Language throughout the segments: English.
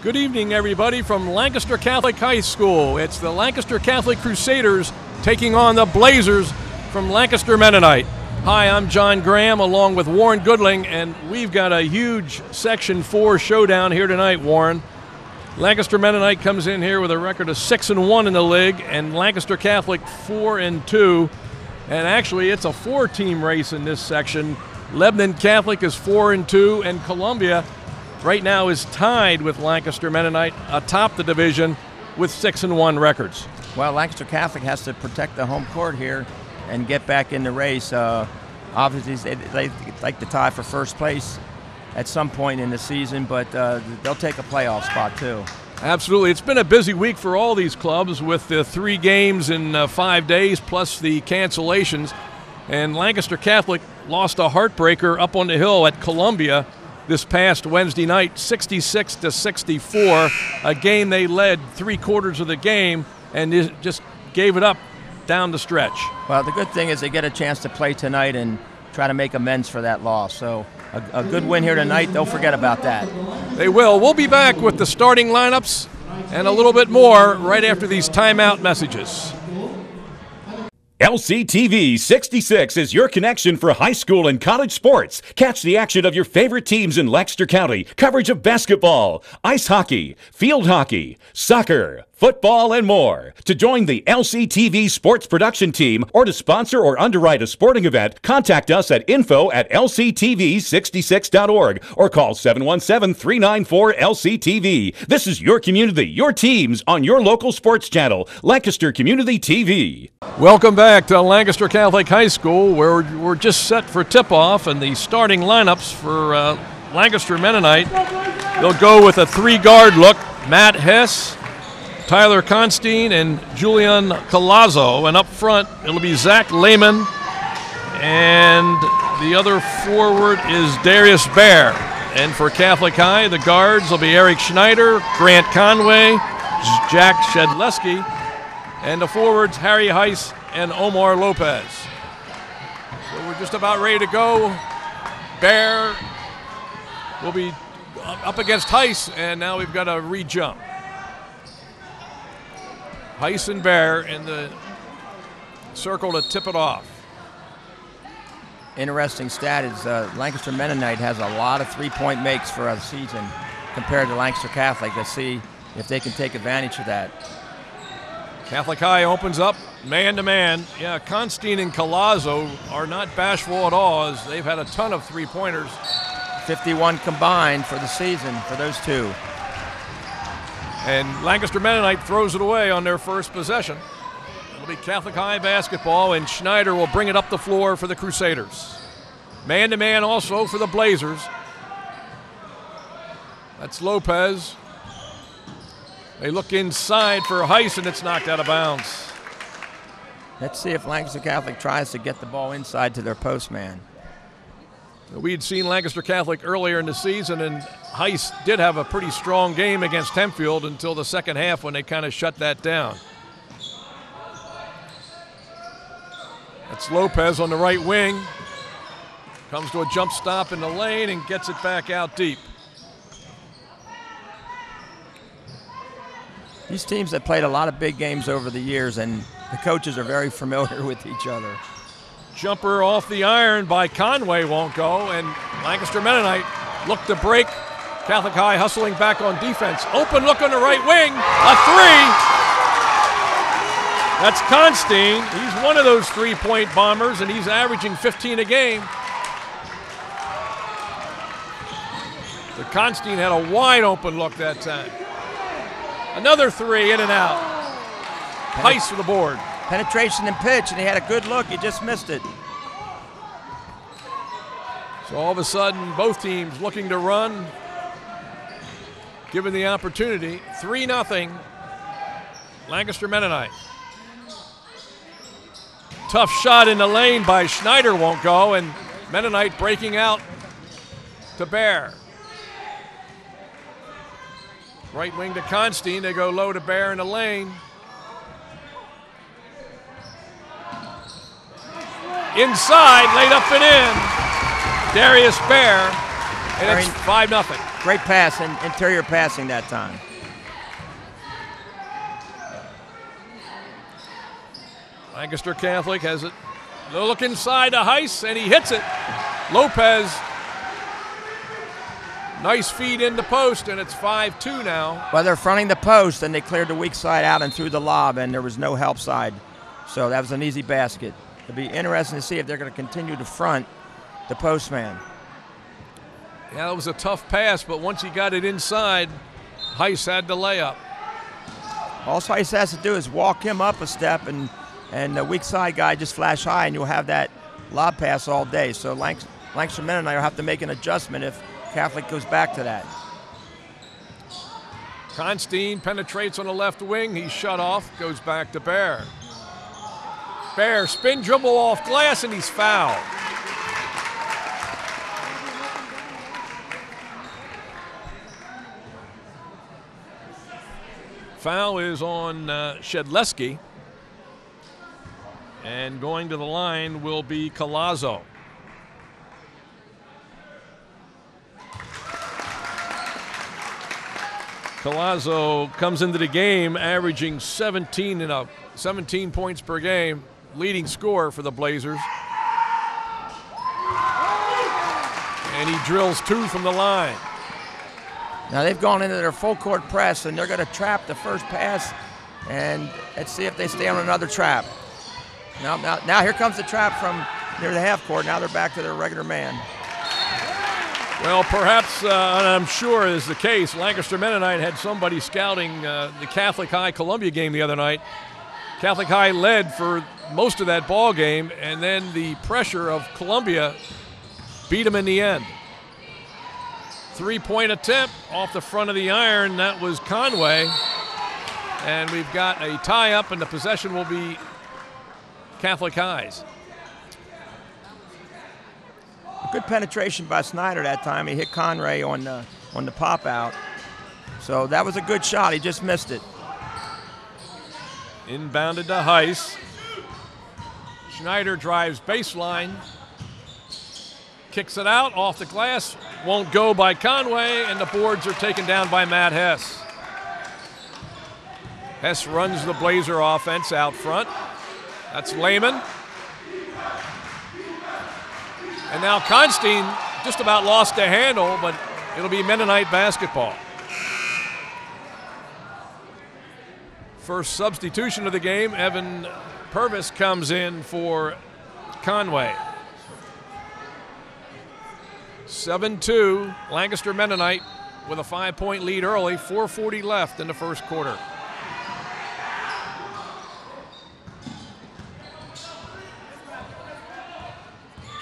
Good evening, everybody, from Lancaster Catholic High School. It's the Lancaster Catholic Crusaders taking on the Blazers from Lancaster Mennonite. Hi, I'm John Graham along with Warren Goodling, and we've got a huge Section 4 showdown here tonight, Warren. Lancaster Mennonite comes in here with a record of 6-1 in the league, and Lancaster Catholic 4-2. And actually, it's a four-team race in this section. Lebanon Catholic is 4-2, and Columbia right now is tied with Lancaster Mennonite atop the division with 6-1 records. Well, Lancaster Catholic has to protect the home court here and get back in the race. Obviously, they like to tie for first place at some point in the season, but they'll take a playoff spot too. Absolutely. It's been a busy week for all these clubs with the 3 games in 5 days plus the cancellations. And Lancaster Catholic lost a heartbreaker up on the hill at Columbia this past Wednesday night, 66-64, a game they led 3/4 of the game and just gave it up down the stretch. Well, the good thing is they get a chance to play tonight and try to make amends for that loss. So a good win here tonight. Don't forget about that. They will. We'll be back with the starting lineups and a little bit more right after these timeout messages. LCTV 66 is your connection for high school and college sports. Catch the action of your favorite teams in Lancaster County. Coverage of basketball, ice hockey, field hockey, soccer, football, and more. To join the LCTV sports production team or to sponsor or underwrite a sporting event, contact us at info@lctv66.org or call 717-394-LCTV. This is your community, your teams on your local sports channel, Lancaster Community TV. Welcome back to Lancaster Catholic High School, where we're just set for tip-off, and the starting lineups for Lancaster Mennonite. They'll go with a 3-guard look. Matt Hess, Tyler Constein, and Julian Colazzo. And up front, it'll be Zach Lehman, and the other forward is Darius Baer. And for Catholic High, the guards will be Eric Schneider, Grant Conway, Jack Shedleski, and the forwards, Harry Heiss and Omar Lopez. So we're just about ready to go. Baer will be up against Heiss, and now we've got a re-jump. Heiss and Baer in the circle to tip it off. Interesting stat is Lancaster Mennonite has a lot of three-point makes for a season compared to Lancaster Catholic. Let's see if they can take advantage of that. Catholic High opens up man-to-man. Yeah, Constein and Colazzo are not bashful at all, as they've had a ton of three-pointers. 51 combined for the season for those two. And Lancaster Mennonite throws it away on their first possession. It'll be Catholic High basketball, and Schneider will bring it up the floor for the Crusaders. Man-to-man also for the Blazers. That's Lopez. They look inside for Heiss, and it's knocked out of bounds. Let's see if Lancaster Catholic tries to get the ball inside to their post man. We had seen Lancaster Catholic earlier in the season, and Heiss did have a pretty strong game against Hempfield until the second half when they kind of shut that down. That's Lopez on the right wing. Comes to a jump stop in the lane and gets it back out deep. These teams have played a lot of big games over the years, and the coaches are very familiar with each other. Jumper off the iron by Conway won't go, and Lancaster Mennonite look to break. Catholic High hustling back on defense. Open look on the right wing. A 3. That's Constein. He's one of those three-point bombers, and he's averaging 15 a game. So Constein had a wide open look that time. Another 3, in and out. Heiss for the board. Penetration and pitch, and he had a good look. He just missed it. So all of a sudden, both teams looking to run, given the opportunity. 3-0, Lancaster Mennonite. Tough shot in the lane by Schneider won't go, and Mennonite breaking out to Baer. Right wing to Constein. They go low to Baer in the lane. Inside, laid up and in. Darius Baer And it's 5-0. Great pass, and interior passing that time. Lancaster Catholic has it. They'll look inside to Heiss, and he hits it. Lopez, nice feed in the post, and it's 5-2 now. Well, they're fronting the post, and they cleared the weak side out and threw the lob, and there was no help side. So that was an easy basket. It'll be interesting to see if they're going to continue to front the postman. Yeah, that was a tough pass, but once he got it inside, Heiss had the layup. All Heiss has to do is walk him up a step, and the weak side guy just flash high, and you'll have that lob pass all day. So Lancaster Mennonite will have to make an adjustment if Catholic goes back to that. Constein penetrates on the left wing. He's shut off, goes back to Bear. Bear, spin dribble off glass, and he's fouled. Foul is on Shedleski. And going to the line will be Collazo. Collazo comes into the game averaging 17 points per game, leading scorer for the Blazers. And he drills 2 from the line. Now they've gone into their full court press, and they're going to trap the first pass, and let's see if they stay on another trap. Now here comes the trap from near the half court. Now they're back to their regular man. Well, perhaps, and I'm sure is the case, Lancaster Mennonite had somebody scouting the Catholic High Columbia game the other night. Catholic High led for most of that ball game, and then the pressure of Columbia beat them in the end. 3-point attempt off the front of the iron. That was Conway. And we've got a tie-up, and the possession will be Catholic High's. Good penetration by Snyder that time. He hit Conway on the pop out. So that was a good shot. He just missed it. Inbounded to Heiss. Schneider drives baseline. Kicks it out off the glass. Won't go by Conway, and the boards are taken down by Matt Hess. Hess runs the Blazer offense out front. That's Lehman. And now Constein just about lost the handle, but it'll be Mennonite basketball. First substitution of the game, Evan Purvis comes in for Conway. 7-2, Lancaster Mennonite with a 5-point lead early, 4:40 left in the first quarter.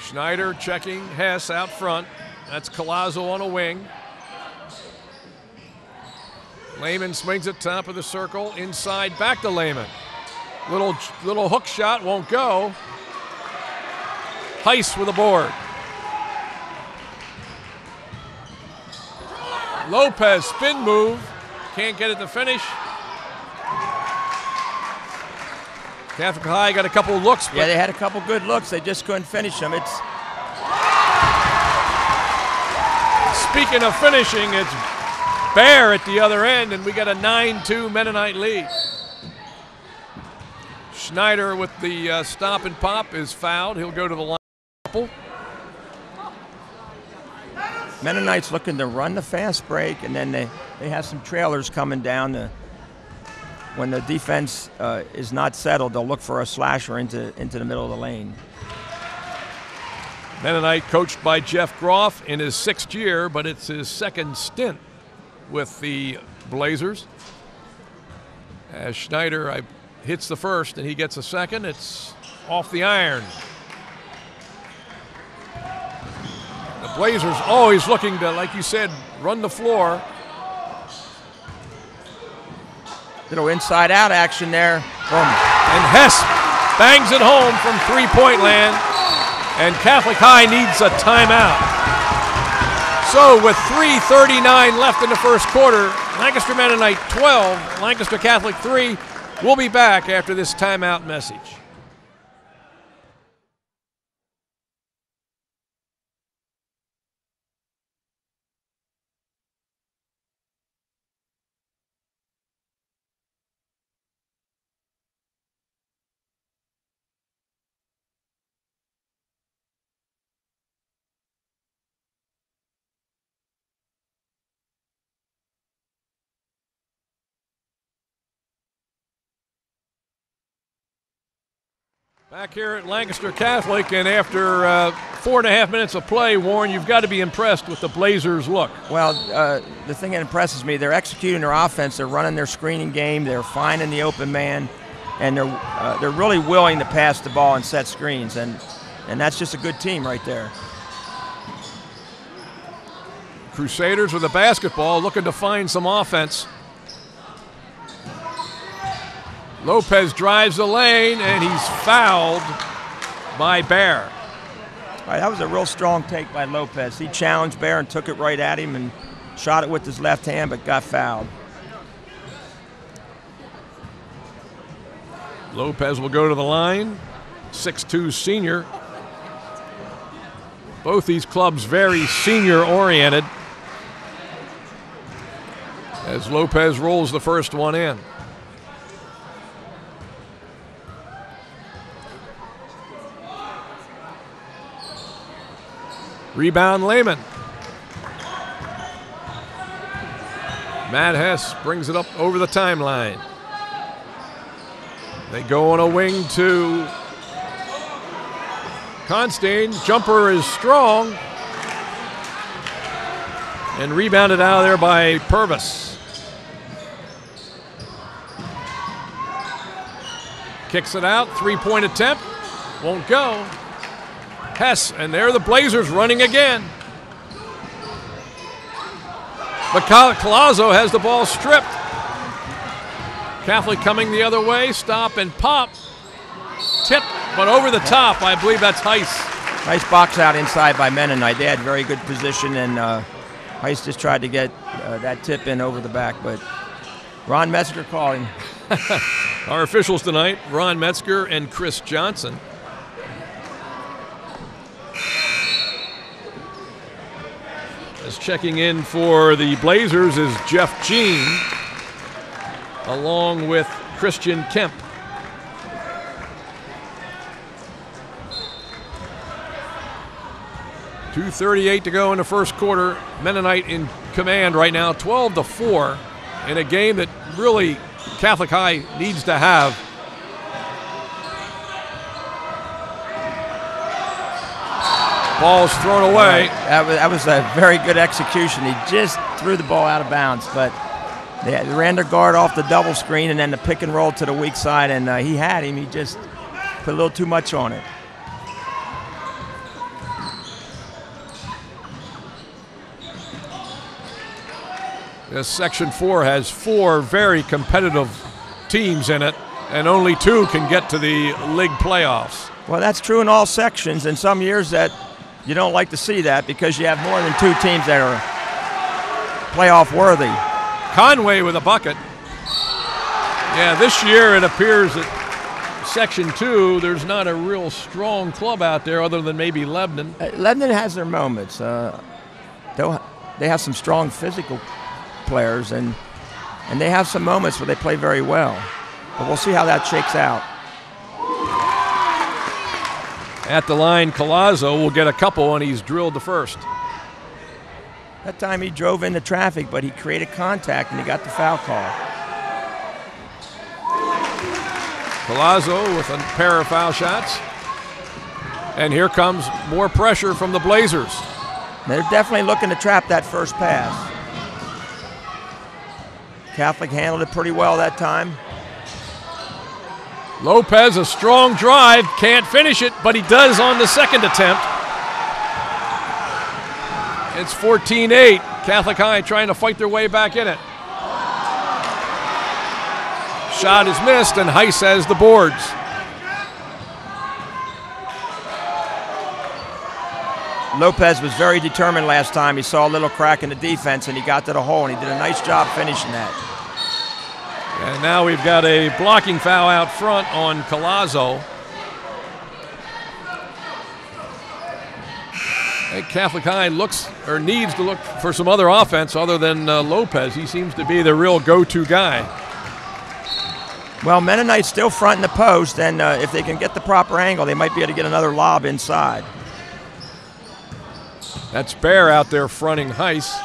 Schneider checking Hess out front. That's Collazo on a wing. Lehman swings it top of the circle, inside back to Lehman. Little hook shot won't go. Heiss with a board. Lopez spin move, can't get it to finish. Catholic High got a couple looks. Yeah, they had a couple good looks. They just couldn't finish them. Speaking of finishing, it's Bear at the other end, and we got a 9-2 Mennonite lead. Schneider with the stop and pop is fouled. He'll go to the line. Mennonites looking to run the fast break, and then they have some trailers coming down. When the defense is not settled, they'll look for a slasher into the middle of the lane. Mennonite coached by Jeff Groff in his 6th year, but it's his 2nd stint with the Blazers. As Schneider hits the first and he gets a second, it's off the iron. The Blazers always looking to, like you said, run the floor. Little inside-out action there. Boom. And Hess bangs it home from three-point land, and Catholic High needs a timeout. So with 3:39 left in the first quarter, Lancaster Mennonite 12, Lancaster Catholic 3. We'll be back after this timeout message. Back here at Lancaster Catholic, and after 4.5 minutes of play, Warren, you've got to be impressed with the Blazers' look. Well, the thing that impresses me, they're executing their offense. They're running their screening game. They're finding the open man, and they're really willing to pass the ball and set screens, and that's just a good team right there. Crusaders with a basketball, looking to find some offense. Lopez drives the lane, and he's fouled by Bear. All right, that was a real strong take by Lopez. He challenged Bear and took it right at him and shot it with his left hand, but got fouled. Lopez will go to the line, 6'2" senior. Both these clubs very senior-oriented as Lopez rolls the first one in. Rebound, Lehman. Matt Hess brings it up over the timeline. They go on a wing to Constein. Jumper is strong. And rebounded out of there by Purvis. Kicks it out. Three-point attempt. Won't go. Hess, and there the Blazers running again. But Collazo has the ball stripped. Catholic coming the other way, stop and pop. Tip, but over the top. I believe that's Heiss. Nice box out inside by Mennonite. They had very good position, and Heiss just tried to get that tip in over the back, but Ron Metzger calling. Our officials tonight, Ron Metzger and Chris Johnson. As checking in for the Blazers is Jeff Jean, along with Christian Kemp. .238 to go in the first quarter. Mennonite in command right now, 12-4, in a game that really Catholic High needs to have. Ball's thrown away. That was a very good execution. He just threw the ball out of bounds, but they ran their guard off the double screen and then the pick and roll to the weak side, and he had him. He just put a little too much on it. This Section 4 has 4 very competitive teams in it, and only 2 can get to the league playoffs. Well, that's true in all sections, and some years that you don't like to see that because you have more than 2 teams that are playoff worthy. Conway with a bucket. Yeah, this year it appears that Section 2, there's not a real strong club out there other than maybe Lebanon. Lebanon has their moments. They have some strong physical players, and they have some moments where they play very well. But we'll see how that shakes out. At the line, Collazo will get a couple, and he's drilled the first. That time he drove into traffic, but he created contact, and he got the foul call. Collazo with a pair of foul shots. And here comes more pressure from the Blazers. They're definitely looking to trap that first pass. Catholic handled it pretty well that time. Lopez, a strong drive, can't finish it, but he does on the second attempt. It's 14-8. Catholic High trying to fight their way back in it. Shot is missed, and Heiss has the boards. Lopez was very determined last time. He saw a little crack in the defense, and he got to the hole, and he did a nice job finishing that. And now we've got a blocking foul out front on Collazo. Catholic High looks or needs to look for some other offense other than Lopez. He seems to be the real go-to guy. Well, Mennonite's still fronting the post, and if they can get the proper angle, they might be able to get another lob inside. That's Bear out there fronting Heiss.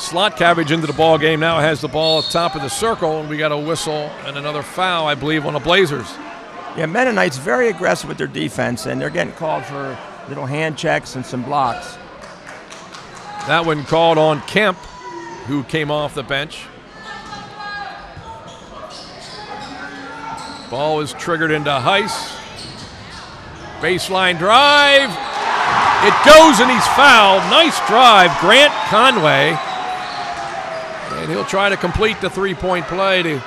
Slot Cabbage into the ball game now has the ball at top of the circle, and we got a whistle and another foul, I believe, on the Blazers. Yeah, Mennonite's very aggressive with their defense, and they're getting called for little hand checks and some blocks. That one called on Kemp, who came off the bench. Ball is triggered into Heiss. Baseline drive. It goes and he's fouled. Nice drive, Grant Conway. And he'll try to complete the three-point play to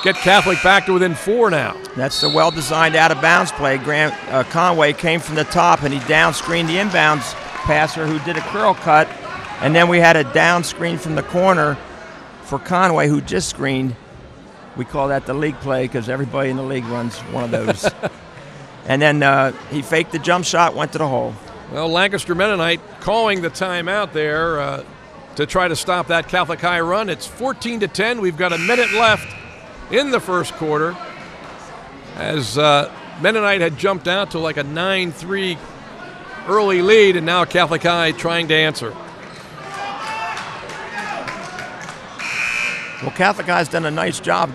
get Catholic back to within 4 now. That's the well-designed out-of-bounds play. Grant Conway came from the top, and he down-screened the inbounds passer who did a curl cut. And then we had a down screen from the corner for Conway, who just screened. We call that the league play because everybody in the league runs one of those. And then he faked the jump shot, went to the hole. Well, Lancaster Mennonite calling the timeout there to try to stop that Catholic High run. It's 14-10. We've got a minute left in the first quarter as Mennonite had jumped out to like a 9-3 early lead, and now Catholic High trying to answer. Well, Catholic High's done a nice job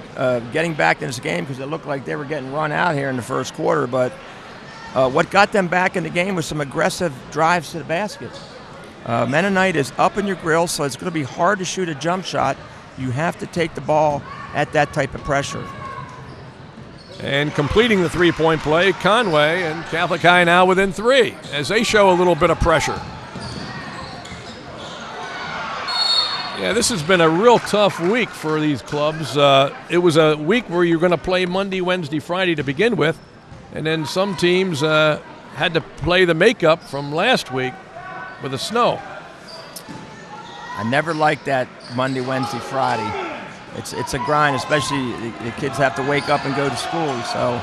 getting back in this game because it looked like they were getting run out here in the first quarter, but what got them back in the game was some aggressive drives to the basket. Mennonite is up in your grill, so it's going to be hard to shoot a jump shot. You have to take the ball at that type of pressure. And completing the three-point play, Conway, and Catholic High now within 3 as they show a little bit of pressure. Yeah, this has been a real tough week for these clubs. It was a week where you're going to play Monday, Wednesday, Friday to begin with, and then some teams had to play the makeup from last week with the snow. I never liked that Monday, Wednesday, Friday. It's a grind, especially the kids have to wake up and go to school. So,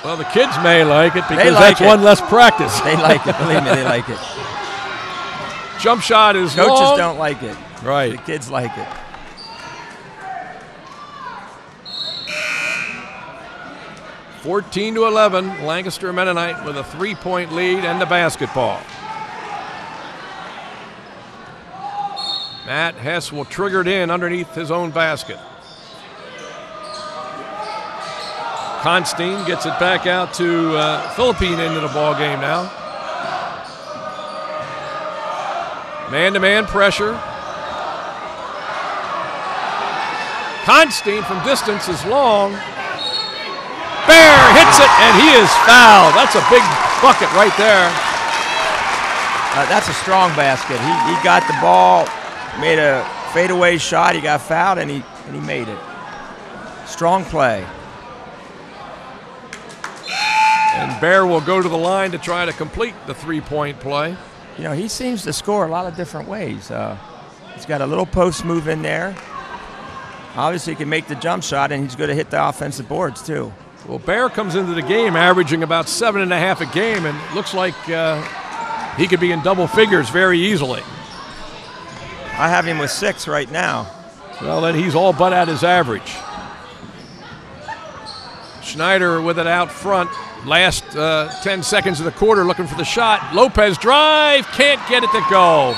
well, the kids may like it because that's one less practice. They like it. Believe me, they like it. Jump shot is Coaches long. don't like it. Right. The kids like it. (14-11), Lancaster Mennonite with a 3-point lead and the basketball. Matt Hess will trigger it in underneath his own basket. Constein gets it back out to Philippine end of the ball game now. Man-to-man pressure. Constein from distance is long. Bear hits it, and he is fouled. That's a big bucket right there. That's a strong basket. He got the ball, made a fadeaway shot. He got fouled, and he made it. Strong play. And Bear will go to the line to try to complete the three-point play. You know, he seems to score a lot of different ways. He's got a little post move in there. Obviously, he can make the jump shot, and he's going to hit the offensive boards, too. Well, Bear comes into the game averaging about 7.5 a game, and looks like he could be in double figures very easily. I have him with 6 right now. Well, then he's all but at his average. Schneider with it out front. Last 10 seconds of the quarter looking for the shot. Lopez drive, can't get it to go.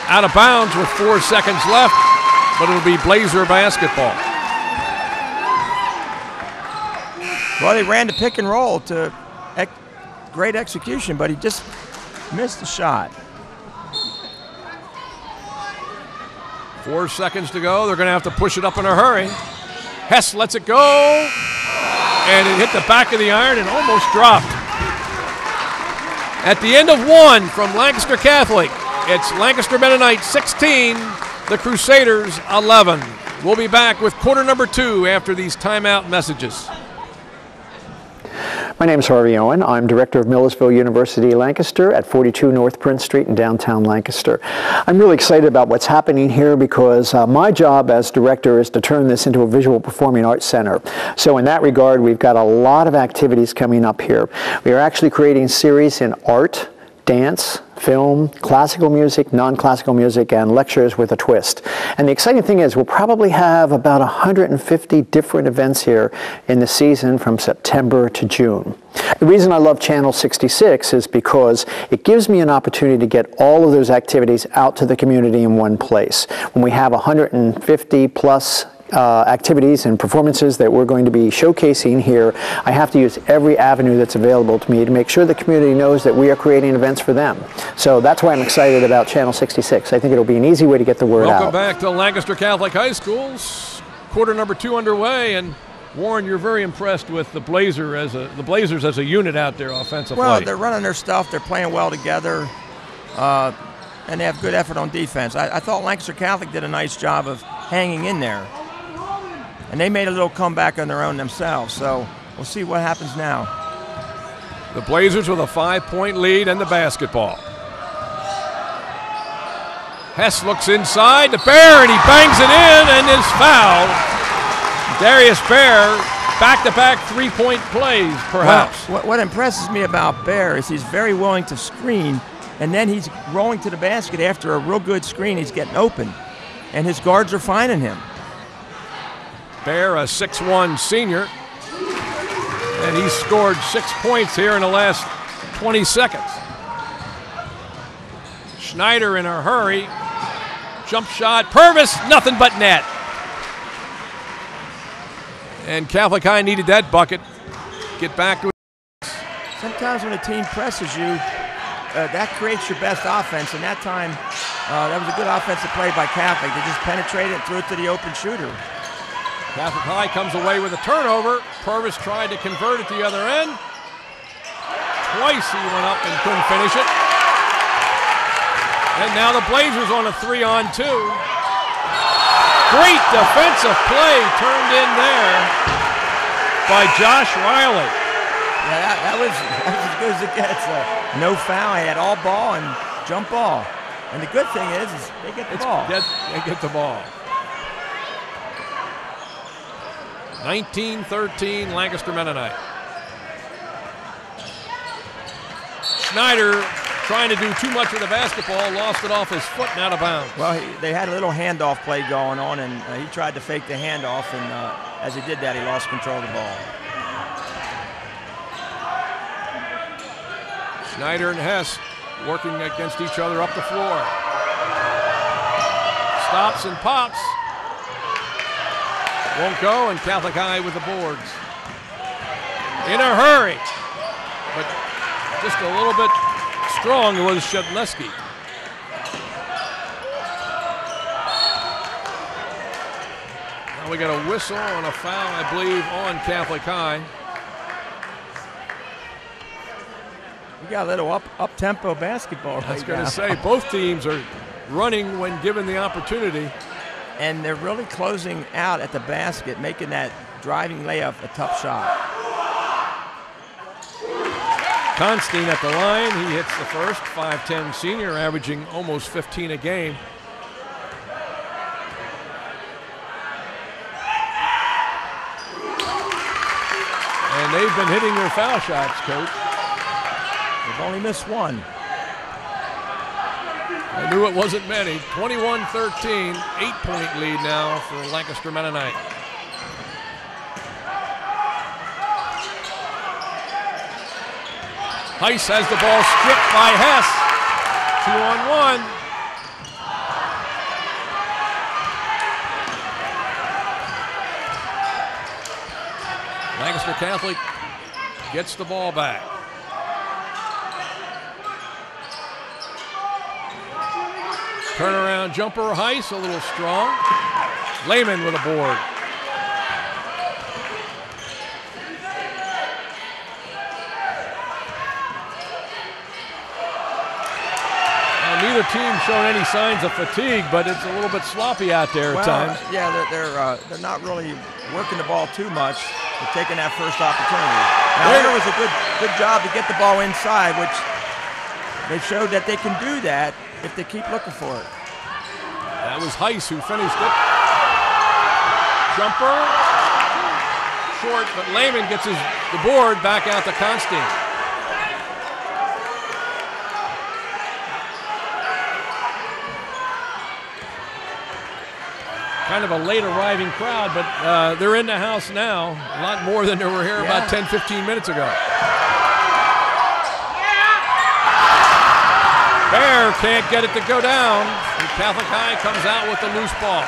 Out of bounds with 4 seconds left, but it'll be Blazer basketball. Well, they ran the pick and roll to great execution, but he just missed the shot. 4 seconds to go. They're going to have to push it up in a hurry. Hess lets it go, and it hit the back of the iron and almost dropped. At the end of 1 from Lancaster Catholic, it's Lancaster Mennonite 16, the Crusaders 11. We'll be back with quarter number 2 after these timeout messages. My name is Harvey Owen. I'm director of Millersville University Lancaster at 42 North Prince Street in downtown Lancaster. I'm really excited about what's happening here because my job as director is to turn this into a visual performing arts center. So in that regard, we've got a lot of activities coming up here. We are actually creating series in art, dance, film, classical music, non-classical music, and lectures with a twist. And the exciting thing is we'll probably have about 150 different events here in the season from September to June. The reason I love Channel 66 is because it gives me an opportunity to get all of those activities out to the community in one place. When we have 150 plus activities and performances that we're going to be showcasing here, I have to use every avenue that's available to me to make sure the community knows that we are creating events for them. So that's why I'm excited about Channel 66. I think it'll be an easy way to get the word out. Welcome back to Lancaster Catholic High School's quarter number 2 underway, and Warren, you're very impressed with the Blazers as a unit out there offensively. Well, they're running their stuff. They're playing well together, and they have good effort on defense. I thought Lancaster Catholic did a nice job of hanging in there, and they made a little comeback on their own themselves. So we'll see what happens now. The Blazers with a 5-point lead and the basketball. Hess looks inside to Bear, and he bangs it in and is fouled. Darius Bear, back-to-back 3-point plays, perhaps. Well, what impresses me about Bear is he's very willing to screen, and then he's rolling to the basket after a real good screen. He's getting open, and his guards are finding him. Bear, a 6'1 senior, and he scored 6 points here in the last 20 seconds. Schneider in a hurry. Jump shot. Purvis, nothing but net. And Catholic High needed that bucket. Get back to it. Sometimes when a team presses you, that creates your best offense. And that time, that was a good offensive play by Catholic. They just penetrated and threw it to the open shooter. Catholic High comes away with a turnover. Purvis tried to convert at the other end. Twice he went up and couldn't finish it. And now the Blazers on a 3-on-2. Great defensive play turned in there by Josh Riley. Yeah, that was as good as it gets. No foul. He had all ball and jump ball. And the good thing is they get the ball. They get the ball. 19-13, Lancaster Mennonite. Schneider trying to do too much with the basketball, lost it off his foot and out of bounds. Well, they had a little handoff play going on, and he tried to fake the handoff, and as he did that, he lost control of the ball. Schneider and Hess working against each other up the floor. Stops and pops. Won't go, and Catholic High with the boards. In a hurry, but just a little bit strong was Shedleski. Now we got a whistle and a foul, I believe, on Catholic High. We got a little up-tempo basketball right now. I was going to say, both teams are running when given the opportunity. And they're really closing out at the basket, making that driving layup a tough shot. Constein at the line. He hits the first. 5'10 senior, averaging almost 15 a game. And they've been hitting their foul shots, Coach. They've only missed one. I knew it wasn't many. 21-13, 8-point lead now for Lancaster Mennonite. Heiss has the ball stripped by Hess. 2-on-1. Lancaster Catholic gets the ball back. Turnaround jumper, Heiss, a little strong. Lehman with a board. Now, neither team showing any signs of fatigue, but it's a little bit sloppy out there at times. Yeah, they're not really working the ball too much. They're taking that first opportunity. Now, there was a good job to get the ball inside, which they showed that they can do that if they keep looking for it. That was Heiss who finished it. Jumper, short, but Lehman gets the board back out to Constein. Kind of a late arriving crowd, but they're in the house now. A lot more than they were here about 10, 15 minutes ago. Bear can't get it to go down. And Catholic High comes out with the loose ball.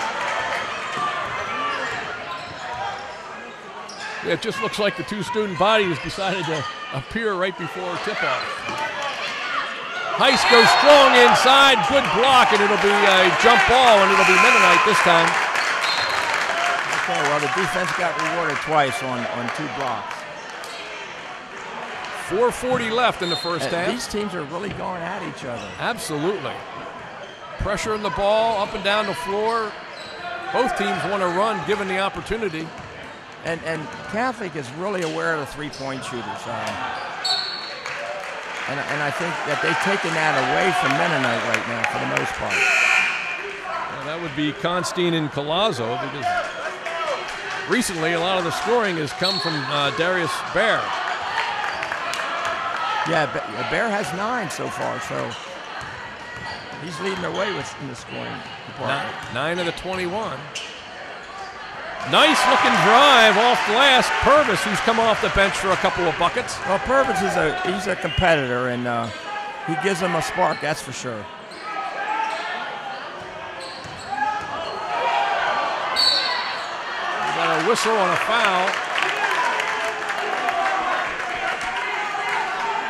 It just looks like the two student bodies decided to appear right before tip-off. Heiss goes strong inside, good block, and it'll be a jump ball, and it'll be Mennonite this time. Okay, well, the defense got rewarded twice on 2 blocks. 4:40 left in the first half. These teams are really going at each other. Absolutely. Pressure in the ball, up and down the floor. Both teams want to run, given the opportunity. And Catholic is really aware of the three-point shooters. And I think that they've taken that away from Mennonite right now for the most part. Well, that would be Constine and Colazzo, because recently a lot of the scoring has come from Darius Bear. Yeah, Bear has 9 so far, so he's leading the way in the scoring department. 9 of the 21. Nice looking drive off glass. Purvis, who's come off the bench for a couple of buckets. Well, Purvis he's a competitor, and he gives them a spark, that's for sure. We got a whistle on a foul.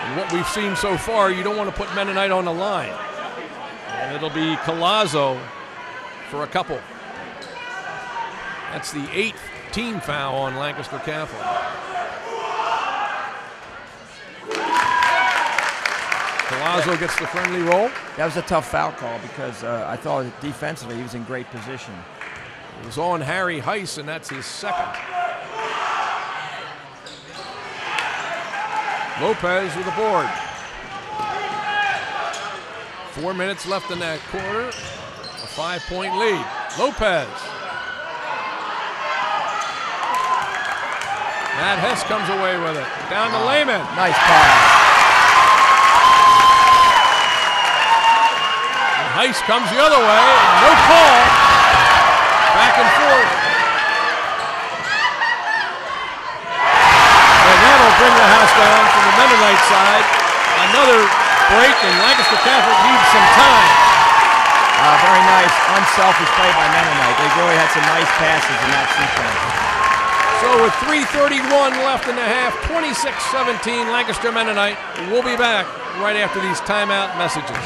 And what we've seen so far, you don't want to put Mennonite on the line. And it'll be Colazzo for a couple. That's the 8th team foul on Lancaster Catholic. Colazzo gets the friendly roll. That was a tough foul call because I thought defensively he was in great position. It was on Harry Heiss, and that's his 2nd. Lopez with the board. 4 minutes left in that quarter. A 5-point lead. Lopez. Matt Hess comes away with it. Down to Lehman. Nice pass. And Heiss comes the other way. No call. Back and forth. And that'll bring the house down from the Mennonite side. Another break, and Lancaster Catholic needs some time. Very nice, unselfish play by Mennonite. They really had some nice passes in that sequence. So with 3:31 left in the half, 26-17 Lancaster Mennonite. We'll be back right after these timeout messages.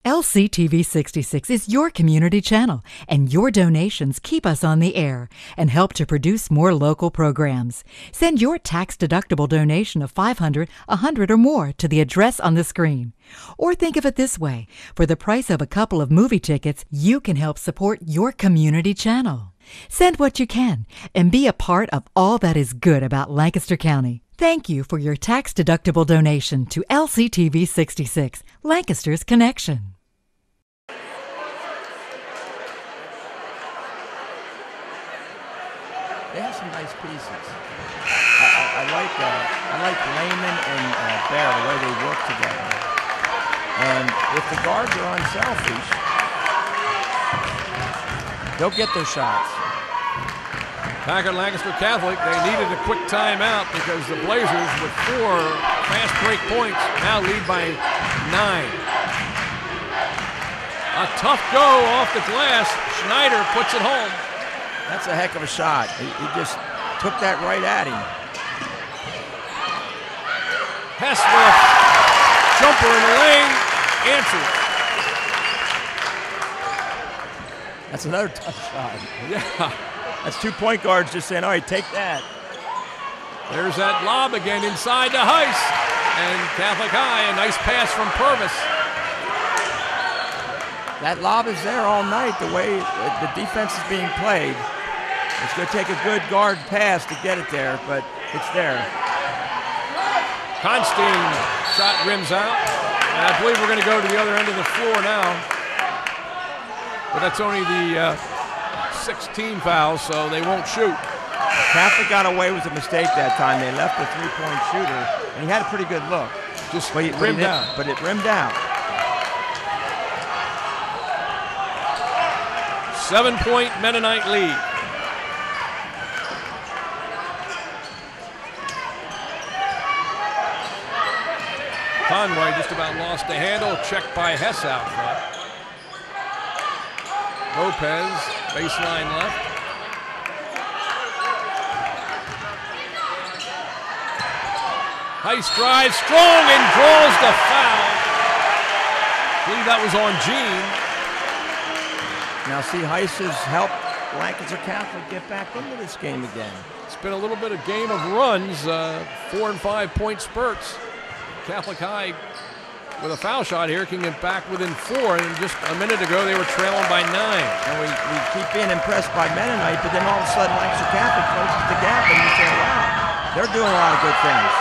LCTV 66 is your community channel, and your donations keep us on the air and help to produce more local programs. Send your tax-deductible donation of $500, $100, or more to the address on the screen. Or think of it this way: for the price of a couple of movie tickets, you can help support your community channel. Send what you can and be a part of all that is good about Lancaster County. Thank you for your tax-deductible donation to LCTV 66, Lancaster's Connection. They have some nice pieces. I like Lehman and Bear, the way they work together. And if the guards are unselfish, they'll get their shots. Back at Lancaster Catholic, they needed a quick timeout because the Blazers, with 4 fast break points, now lead by 9. A tough go off the glass. Schneider puts it home. That's a heck of a shot. He just took that right at him. Hess with a jumper in the lane, answers. That's another tough shot. Yeah. That's 2 point guards just saying, all right, take that. There's that lob again inside to Heiss. And Catholic High, a nice pass from Purvis. That lob is there all night, the way the defense is being played. It's going to take a good guard pass to get it there, but it's there. Constine shot rims out. And I believe we're going to go to the other end of the floor now. But that's only the 16 fouls, so they won't shoot. Catholic got away with a mistake that time. They left the three-point shooter, and he had a pretty good look. Just but rimmed out. But it rimmed out. 7-point Mennonite lead. Conway just about lost the handle. Checked by Hess out front. Lopez, baseline left. Heiss drives strong and draws the foul. I believe that was on Gene. Now see, Heiss has helped Lancaster Catholic get back into this game again. It's been a little bit of game of runs, 4 and 5 point spurts. Catholic High with a foul shot here can get back within 4, and just a minute ago they were trailing by 9. And we keep being impressed by Mennonite, but then all of a sudden Lancaster Catholic closes the gap and you say, wow, they're doing a lot of good things.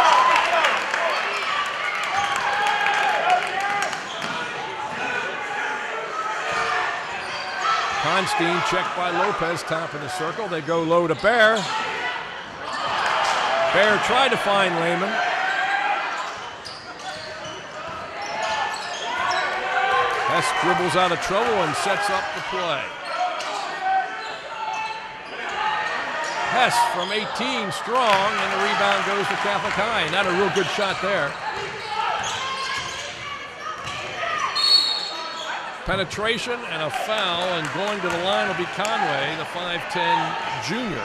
Constein checked by Lopez, top of the circle. They go low to Bear. Bear tried to find Lehman. Hess dribbles out of trouble and sets up the play. Hess from 18, strong, and the rebound goes to Catholic High. Not a real good shot there. Penetration and a foul, and going to the line will be Conway, the 5'10 junior.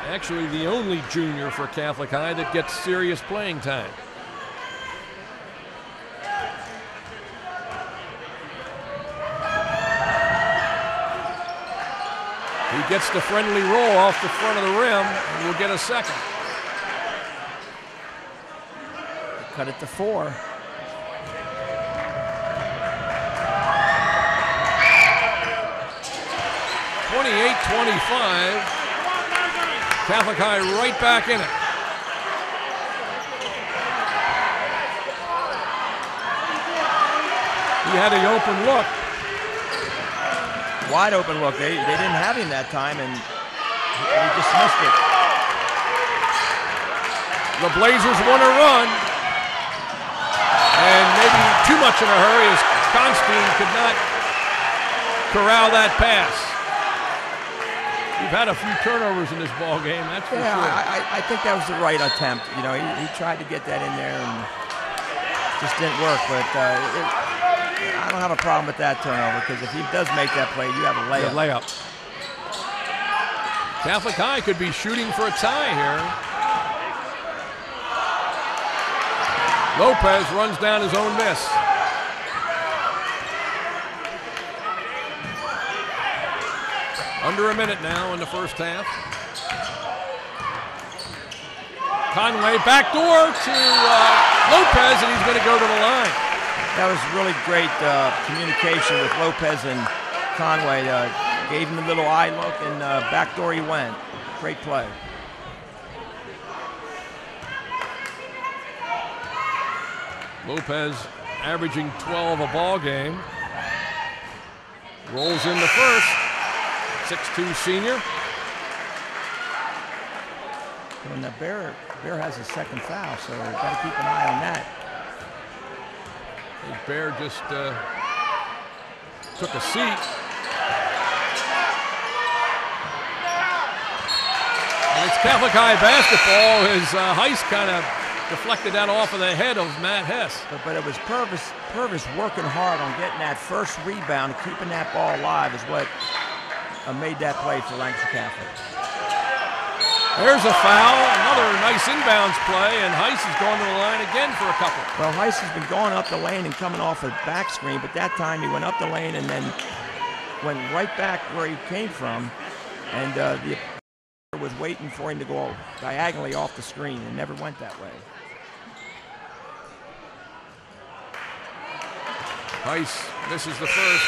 Actually, the only junior for Catholic High that gets serious playing time. He gets the friendly roll off the front of the rim and will get a second. Cut it to 4. Catholic High right back in it. He had an open look. Wide open look. They didn't have him that time, and he just missed it. The Blazers want to run, and maybe too much in a hurry as Constein could not corral that pass. We've had a few turnovers in this ball game, that's for sure. I think that was the right attempt. You know, he tried to get that in there and just didn't work. But I don't have a problem with that turnover, because if he does make that play, you have a layup. Layup. Catholic High could be shooting for a tie here. Lopez runs down his own miss. Under a minute now in the first half. Conway backdoor to Lopez, and he's going to go to the line. That was really great communication with Lopez and Conway. Gave him a little eye look, and backdoor he went. Great play. Lopez averaging 12 a ball game. Rolls in the first. 6'2 senior. And the Bear has a second foul, so we've got to keep an eye on that. Bear just took a seat. And it's Catholic High basketball as Heiss kind of deflected that off of the head of Matt Hess. But it was Purvis working hard on getting that first rebound, keeping that ball alive is what made that play for Lancaster Catholic. There's a foul, another nice inbounds play, and Heiss is going to the line again for a couple. Well, Heiss has been going up the lane and coming off a back screen, but that time he went up the lane and then went right back where he came from, and the was waiting for him to go diagonally off the screen and never went that way. Heiss misses the first.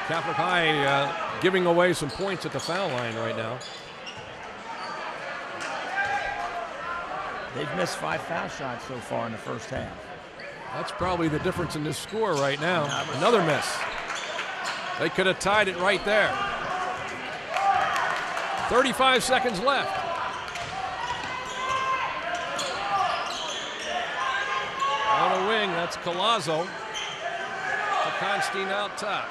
Catholic High giving away some points at the foul line right now. They've missed 5 foul shots so far in the first half. That's probably the difference in this score right now. Another miss. They could have tied it right there. 35 seconds left. On a wing, that's Collazo. To Constein out top.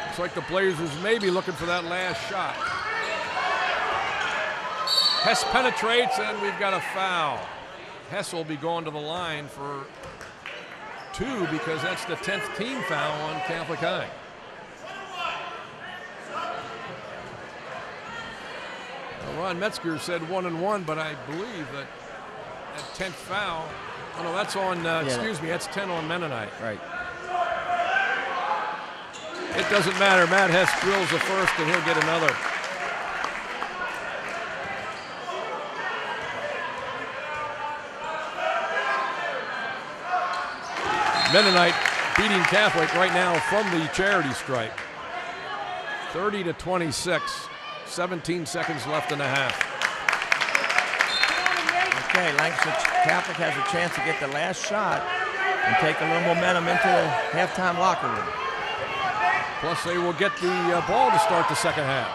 Looks like the Blazers may be looking for that last shot. Hess penetrates, and we've got a foul. Hess will be going to the line for 2 because that's the 10th team foul on Catholic High. Ron Metzger said 1-1, but I believe that 10th foul. Oh no, that's on. Excuse me, that's 10 on Mennonite. Right. It doesn't matter. Matt Hess drills the first, and he'll get another. Mennonite beating Catholic right now from the charity stripe. 30-26. 17 seconds left in the half. Okay, Lancaster Catholic has a chance to get the last shot and take a little momentum into the halftime locker room. Plus, they will get the ball to start the second half.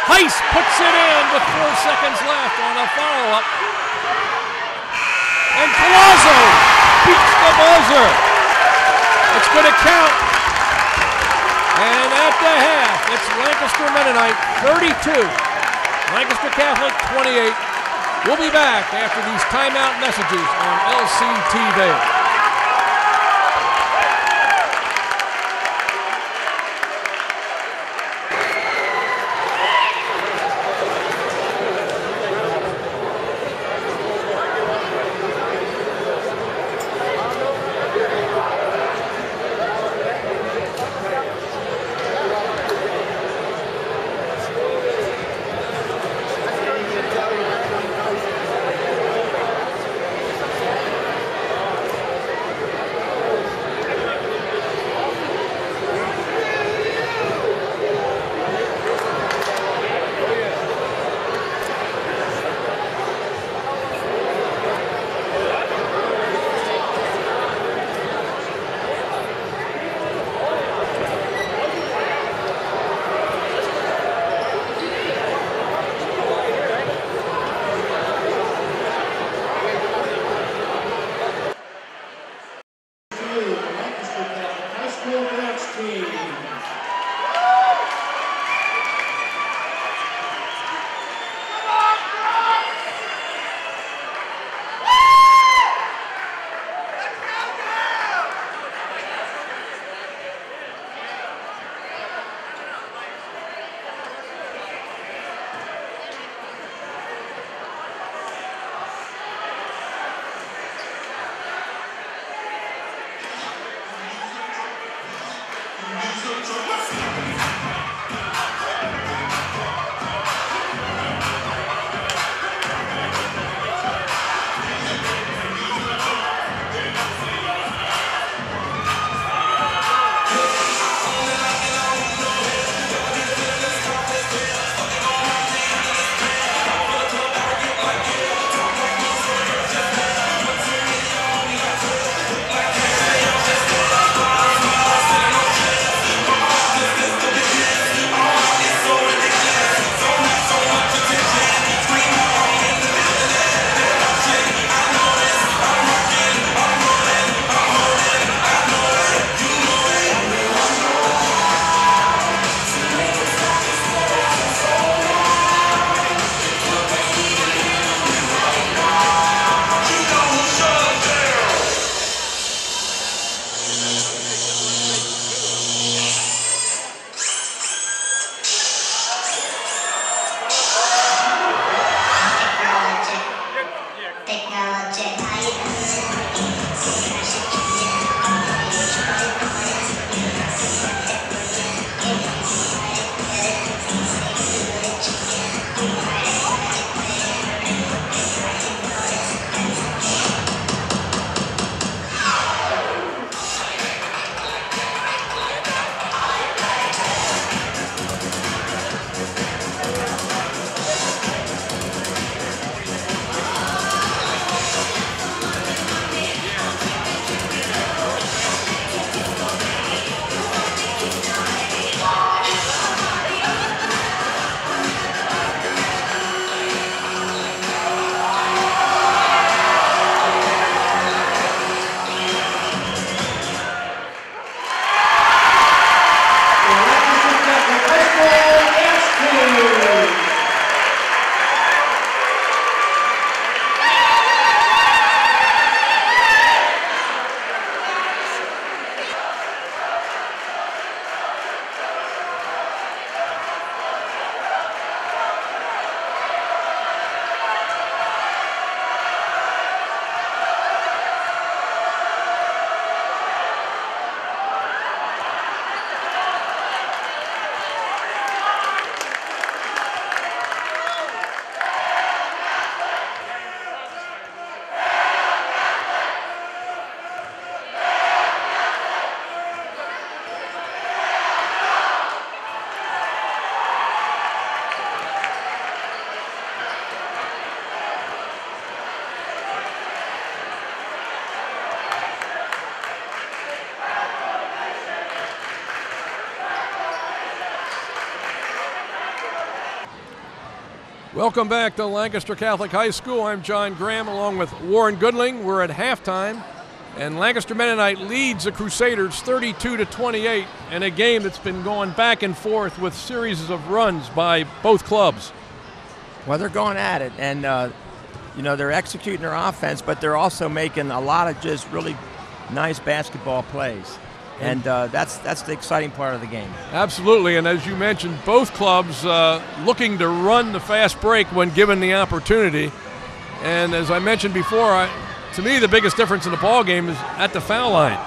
Heiss puts it in with 4 seconds left on a follow-up. And Palazzo beats the buzzer. It's going to count. And at the half, it's Lancaster Mennonite 32, Lancaster Catholic 28. We'll be back after these timeout messages on LCTV. Welcome back to Lancaster Catholic High School. I'm John Graham along with Warren Goodling. We're at halftime, and Lancaster Mennonite leads the Crusaders 32-28 in a game that's been going back and forth with series of runs by both clubs. Well, they're going at it, and they're executing their offense, but they're also making a lot of just really nice basketball plays. And that's the exciting part of the game. Absolutely, and as you mentioned, both clubs looking to run the fast break when given the opportunity. And as I mentioned before, to me the biggest difference in the ball game is at the foul line.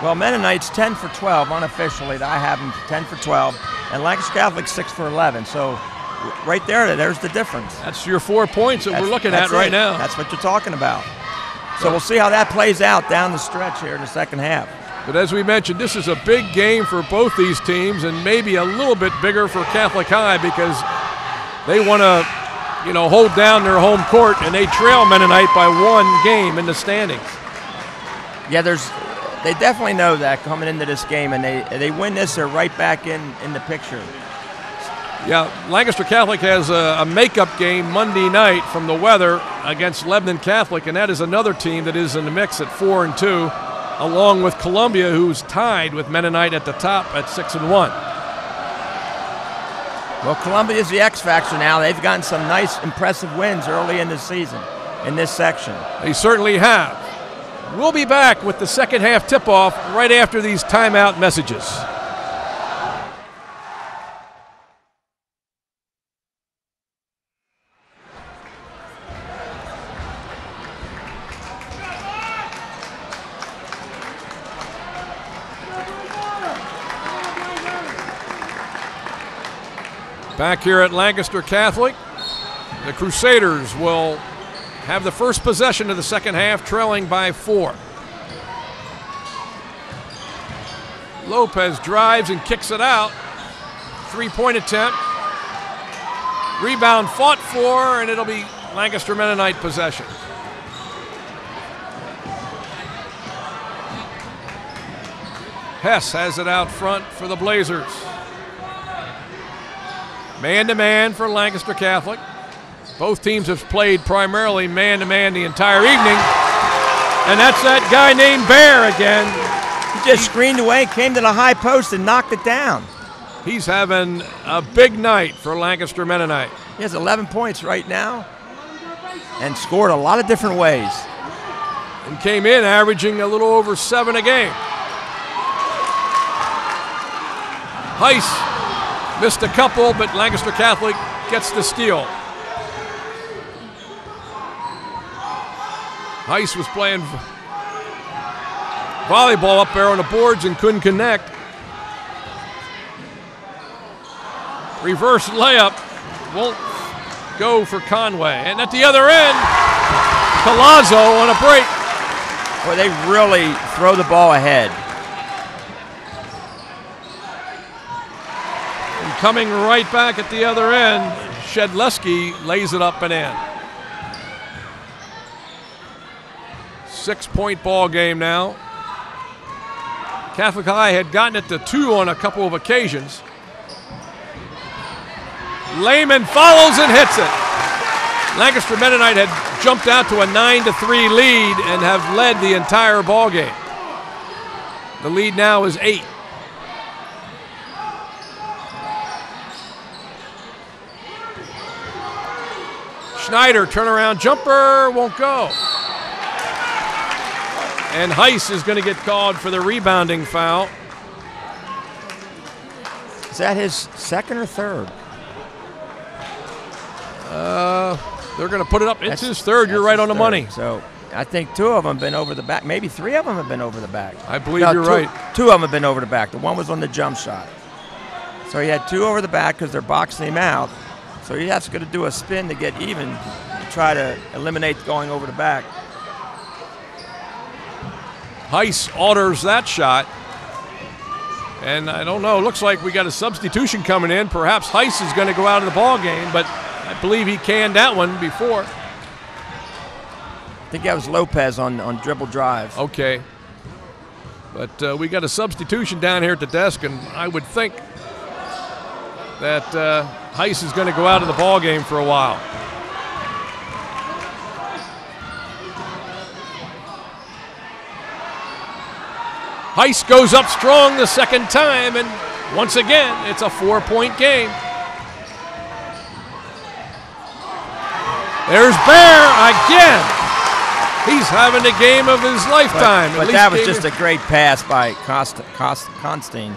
Well, Mennonite's 10 for 12 unofficially. I have them 10 for 12, and Lancaster Catholic 6 for 11. So right there's the difference. That's your 4 points that we're looking at right now. That's what you're talking about. So we'll see how that plays out down the stretch here in the second half. But as we mentioned, this is a big game for both these teams, and maybe a little bit bigger for Catholic High because they want to, hold down their home court, and they trail Mennonite by 1 game in the standings. Yeah, they definitely know that coming into this game, and they win this, they're right back in the picture. Yeah, Lancaster Catholic has a makeup game Monday night from the weather against Lebanon Catholic, and that is another team that is in the mix at 4-2, along with Columbia, who's tied with Mennonite at the top at 6-1. Well, Columbia is the X factor now. They've gotten some nice, impressive wins early in the season in this section. They certainly have. We'll be back with the second half tip-off right after these timeout messages. Back here at Lancaster Catholic, the Crusaders will have the first possession of the second half, trailing by 4. Lopez drives and kicks it out. 3-point attempt. Rebound fought for, and it'll be Lancaster Mennonite possession. Hess has it out front for the Blazers. Man-to-man for Lancaster Catholic. Both teams have played primarily man-to-man the entire evening. And that's that guy named Bear again. He just screened away, came to the high post, and knocked it down. He's having a big night for Lancaster Mennonite. He has 11 points right now and scored a lot of different ways. And came in averaging a little over 7 a game. Heiss missed a couple, but Lancaster Catholic gets the steal. Heiss was playing volleyball up there on the boards and couldn't connect. Reverse layup won't go for Conway. And at the other end, Palazzo on a break. Boy, they really throw the ball ahead. And coming right back at the other end, Shedleski lays it up and in. 6-point ball game now. Catholic High had gotten it to 2 on a couple of occasions. Lehman follows and hits it. Lancaster Mennonite had jumped out to a 9-3 lead and have led the entire ball game. The lead now is 8. Schneider, turnaround jumper, won't go. And Heiss is going to get called for the rebounding foul. Is that his second or third? They're going to put it up. It's his third. You're right on the money. So I think 2 of them have been over the back. Maybe 3 of them have been over the back. I believe you're right. 2 of them have been over the back. The one was on the jump shot. So he had 2 over the back because they're boxing him out. So he has to do a spin to get even to try to eliminate going over the back. Heiss orders that shot. And I don't know, looks like we got a substitution coming in. Perhaps Heiss is going to go out of the ball game, but I believe he canned that one before. I think that was Lopez on dribble drive. Okay. But we got a substitution down here at the desk, and I would think that Heiss is going to go out of the ball game for a while. Heiss goes up strong the second time, and once again, it's a 4-point game. There's Bear again. He's having the game of his lifetime. But that was just a great pass by Constantine.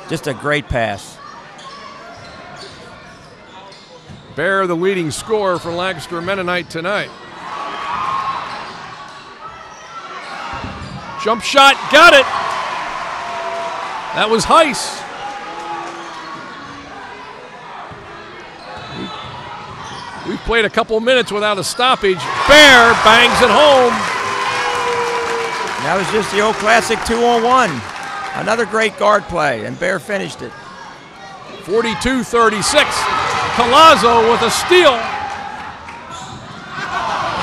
Just a great pass. Bear, the leading scorer for Lancaster Mennonite tonight. Jump shot, got it. That was Heiss. We've played a couple minutes without a stoppage. Bear bangs it home. That was just the old classic 2-on-1. Another great guard play, and Bear finished it. 42-36. Collazo with a steal.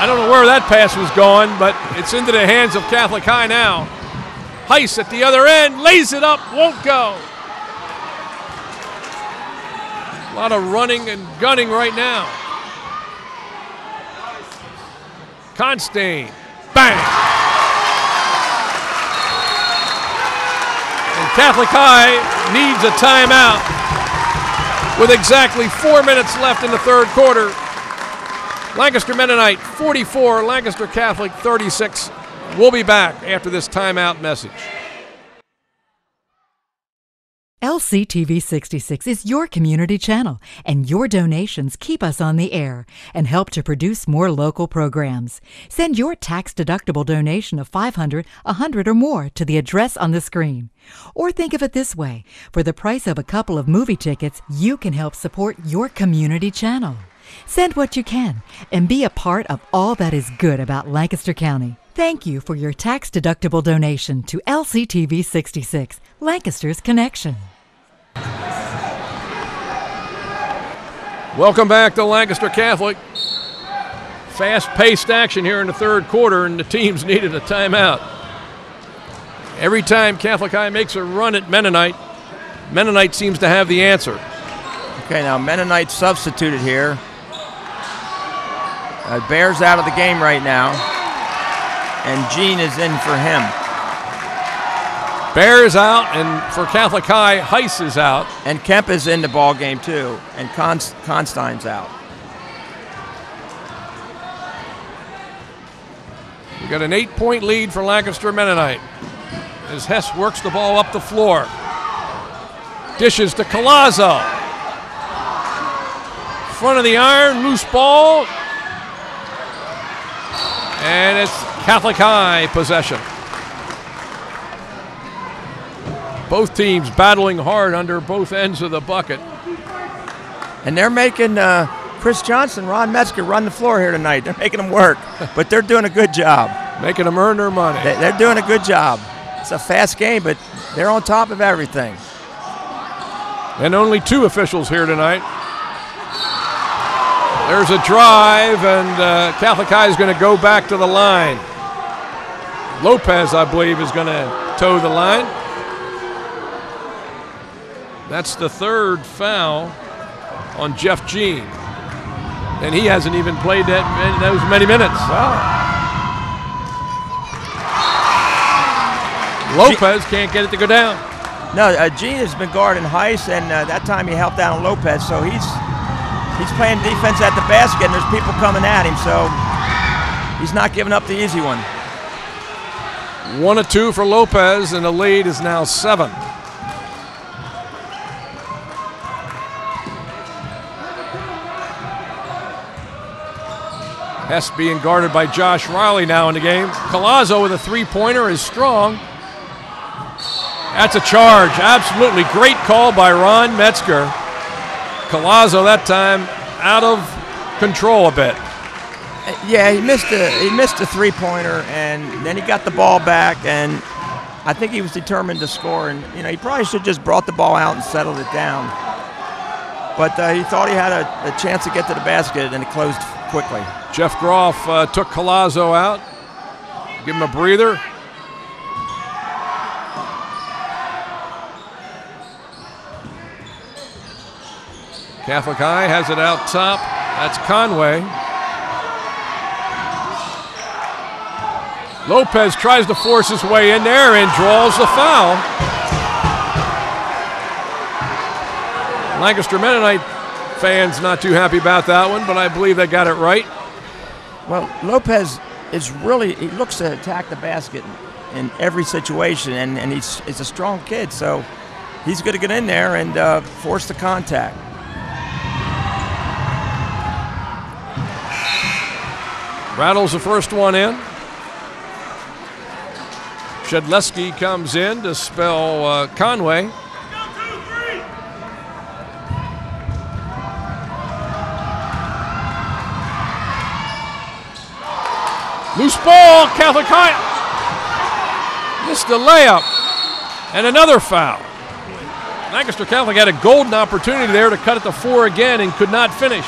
I don't know where that pass was going, but it's into the hands of Catholic High now. Heiss at the other end, lays it up, won't go. A lot of running and gunning right now. Constantine, bang! And Catholic High needs a timeout with exactly 4 minutes left in the third quarter. Lancaster Mennonite 44, Lancaster Catholic 36. We'll be back after this timeout message. LCTV 66 is your community channel, and your donations keep us on the air and help to produce more local programs. Send your tax-deductible donation of $500, $100, or more to the address on the screen. Or think of it this way: for the price of a couple of movie tickets, you can help support your community channel. Send what you can and be a part of all that is good about Lancaster County. Thank you for your tax-deductible donation to LCTV 66, Lancaster's Connection. Welcome back to Lancaster Catholic. Fast-paced action here in the third quarter, and the teams needed a timeout. Every time Catholic High makes a run at Mennonite, Mennonite seems to have the answer. Okay, now Mennonite substituted here. Bear's out of the game right now, and Gene is in for him. Bear is out, and for Catholic High, Heiss is out. And Kemp is in the ball game too, and Constine's out. We got an 8-point lead for Lancaster Mennonite as Hess works the ball up the floor. Dishes to Collazo. Front of the iron, loose ball. And it's Catholic High possession. Both teams battling hard under both ends of the bucket. And they're making Chris Johnson, Ron Metzger run the floor here tonight. They're making them work, but they're doing a good job. Making them earn their money. They're doing a good job. It's a fast game, but they're on top of everything. And only 2 officials here tonight. There's a drive, and Catholic High is going to go back to the line. Lopez, I believe, is going to toe the line. That's the 3rd foul on Jeff Jean. And he hasn't even played those many minutes. Lopez can't get it to go down. No, Jean has been guarding Heiss, and that time he helped out on Lopez, so he's playing defense at the basket, and there's people coming at him, so he's not giving up the easy one. 1 of 2 for Lopez, and the lead is now 7. Hess being guarded by Josh Riley now in the game. Collazo with a 3-pointer is strong. That's a charge. Absolutely great call by Ron Metzger. Collazo that time out of control a bit. Yeah, he missed a 3-pointer, and then he got the ball back, and I think he was determined to score. And he probably should have just brought the ball out and settled it down. But he thought he had a chance to get to the basket, and it closed quickly. Jeff Groff took Collazo out, give him a breather. Catholic High has it out top. That's Conway. Lopez tries to force his way in there and draws the foul. Lancaster Mennonite fans not too happy about that one, but I believe they got it right. Well, Lopez is really, he looks to attack the basket in every situation, and he's a strong kid, so he's going to get in there and force the contact. Rattles the first one in. Shedleski comes in to spell Conway. Loose ball, Catholic High. Missed the layup. And another foul. Lancaster Catholic had a golden opportunity there to cut it to 4 again and could not finish.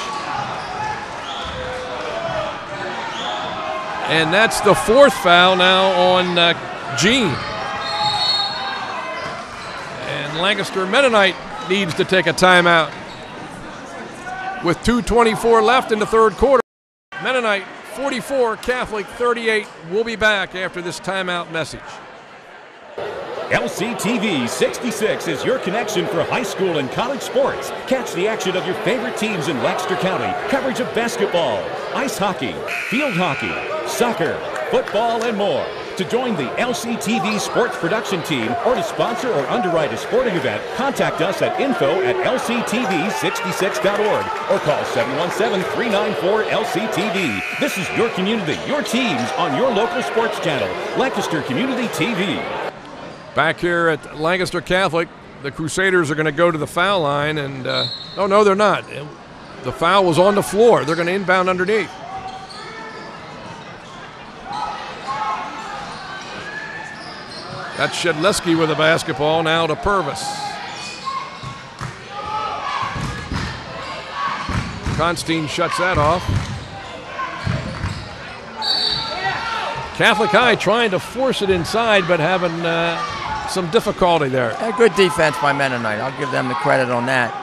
And that's the 4th foul now on Gene. And Lancaster Mennonite needs to take a timeout. With 2:24 left in the third quarter, Mennonite 44, Catholic 38. We'll be back after this timeout message. LCTV 66 is your connection for high school and college sports. Catch the action of your favorite teams in Lancaster County. Coverage of basketball, ice hockey, field hockey, soccer, football, and more. To join the LCTV sports production team or to sponsor or underwrite a sporting event, contact us at info@lctv66.org or call 717-394-LCTV. This is your community, your teams on your local sports channel, Lancaster Community TV. Back here at Lancaster Catholic, the Crusaders are going to go to the foul line, and oh no, they're not. The foul was on the floor. They're going to inbound underneath. That's Shedleski with the basketball, now to Purvis. Constine shuts that off. Catholic High trying to force it inside, but having some difficulty there. A good defense by Mennonite. I'll give them the credit on that.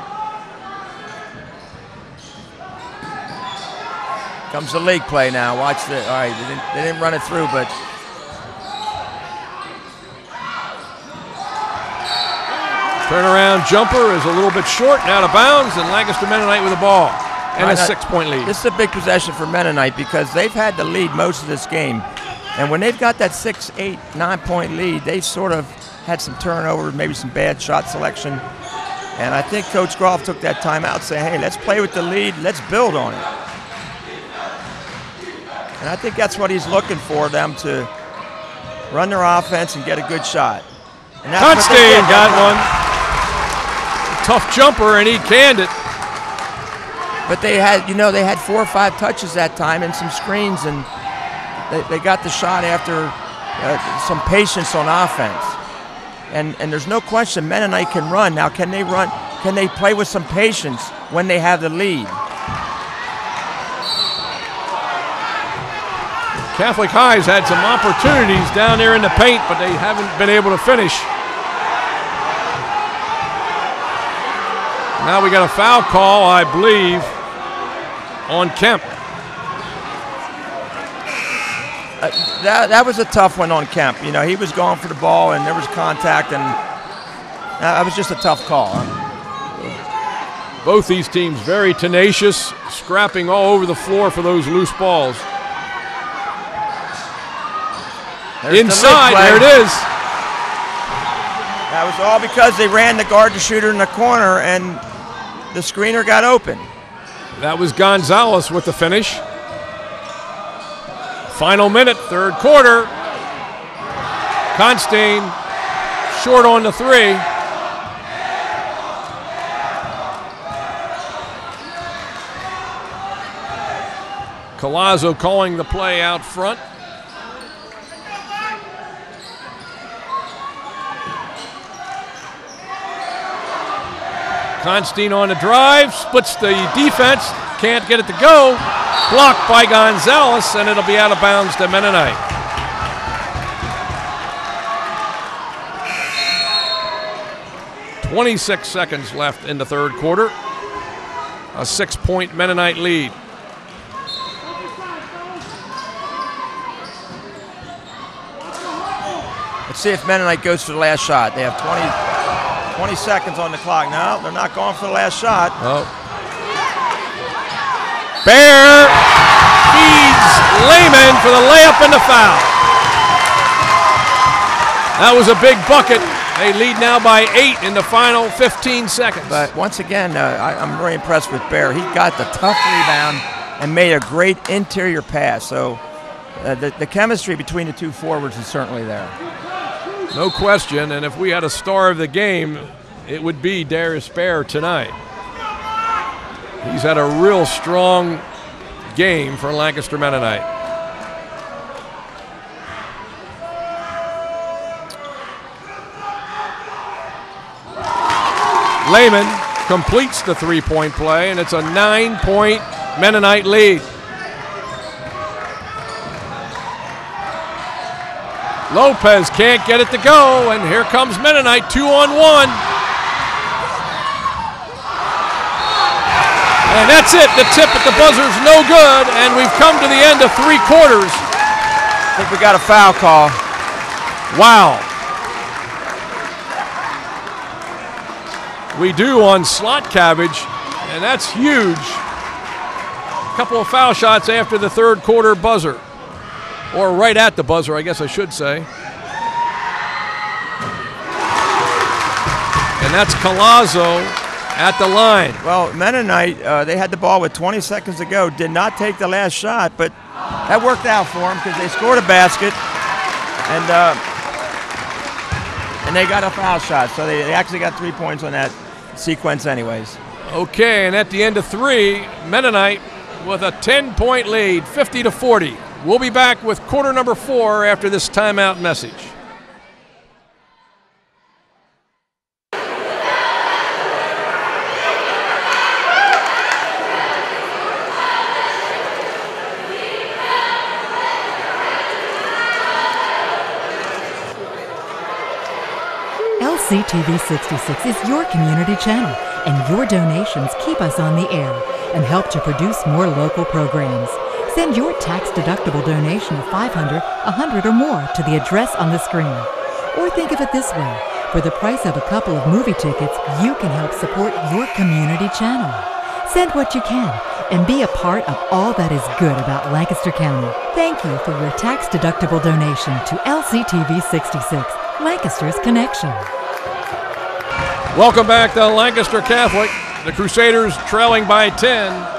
Comes the league play now. Watch this. All right, they didn't run it through, but turnaround jumper is a little bit short and out of bounds, and Lancaster Mennonite with the ball. And a 6-point lead. This is a big possession for Mennonite because they've had the lead most of this game. And when they've got that 6, 8, 9-point lead, they've sort of had some turnovers, maybe some bad shot selection. And I think Coach Groff took that timeout saying, hey, let's play with the lead, let's build on it. And I think that's what he's looking for, them to run their offense and get a good shot. Constine got one. Tough jumper, and he canned it. But they had, they had 4 or 5 touches that time and some screens, and they got the shot after some patience on offense. And there's no question Mennonite can run. Now, can they run? Can they play with some patience when they have the lead? Catholic High's had some opportunities down there in the paint, but they haven't been able to finish. Now we got a foul call, I believe, on Kemp. That was a tough one on Kemp. He was going for the ball, and there was contact, and that was just a tough call. Both these teams very tenacious, scrapping all over the floor for those loose balls. There's inside, there it is. That was all because they ran the guard to shooter in the corner, and the screener got open. That was Gonzalez with the finish. Final minute, third quarter. Constine short on the 3. Collazo calling the play out front. Constine on the drive, splits the defense, can't get it to go. Blocked by Gonzalez, and it'll be out of bounds to Mennonite. .26 seconds left in the third quarter. a 6-point Mennonite lead. Let's see if Mennonite goes for the last shot. They have 20 seconds on the clock. No, they're not going for the last shot. Oh. Bear feeds Lehman for the layup and the foul. That was a big bucket. They lead now by 8 in the final 15 seconds. But once again, I'm very impressed with Bear. He got the tough rebound and made a great interior pass. So the chemistry between the two forwards is certainly there. No question, and if we had a star of the game, it would be Darius Bear tonight. He's had a real strong game for Lancaster Mennonite. Lehman completes the three-point play, and it's a 9-point Mennonite lead. Lopez can't get it to go, and here comes Mennonite 2-on-1. And that's it. The tip at the buzzer's no good, and we've come to the end of 3 quarters. I think we got a foul call. Wow. We do on Slot Cabbage, and that's huge. A couple of foul shots after the third quarter buzzer. Or right at the buzzer, I guess I should say. And that's Collazo at the line. Well, Mennonite, they had the ball with 20 seconds to go, did not take the last shot, but that worked out for them because they scored a basket, and they got a foul shot. So they actually got 3 points on that sequence anyways. Okay, and at the end of 3, Mennonite with a 10-point lead, 50-40. We'll be back with quarter number 4 after this timeout message. LCTV 66 is your community channel, and your donations keep us on the air and help to produce more local programs. Send your tax-deductible donation of $500, $100, or more to the address on the screen. Or think of it this way. For the price of a couple of movie tickets, you can help support your community channel. Send what you can and be a part of all that is good about Lancaster County. Thank you for your tax-deductible donation to LCTV 66, Lancaster's Connection. Welcome back to Lancaster Catholic. The Crusaders trailing by 10.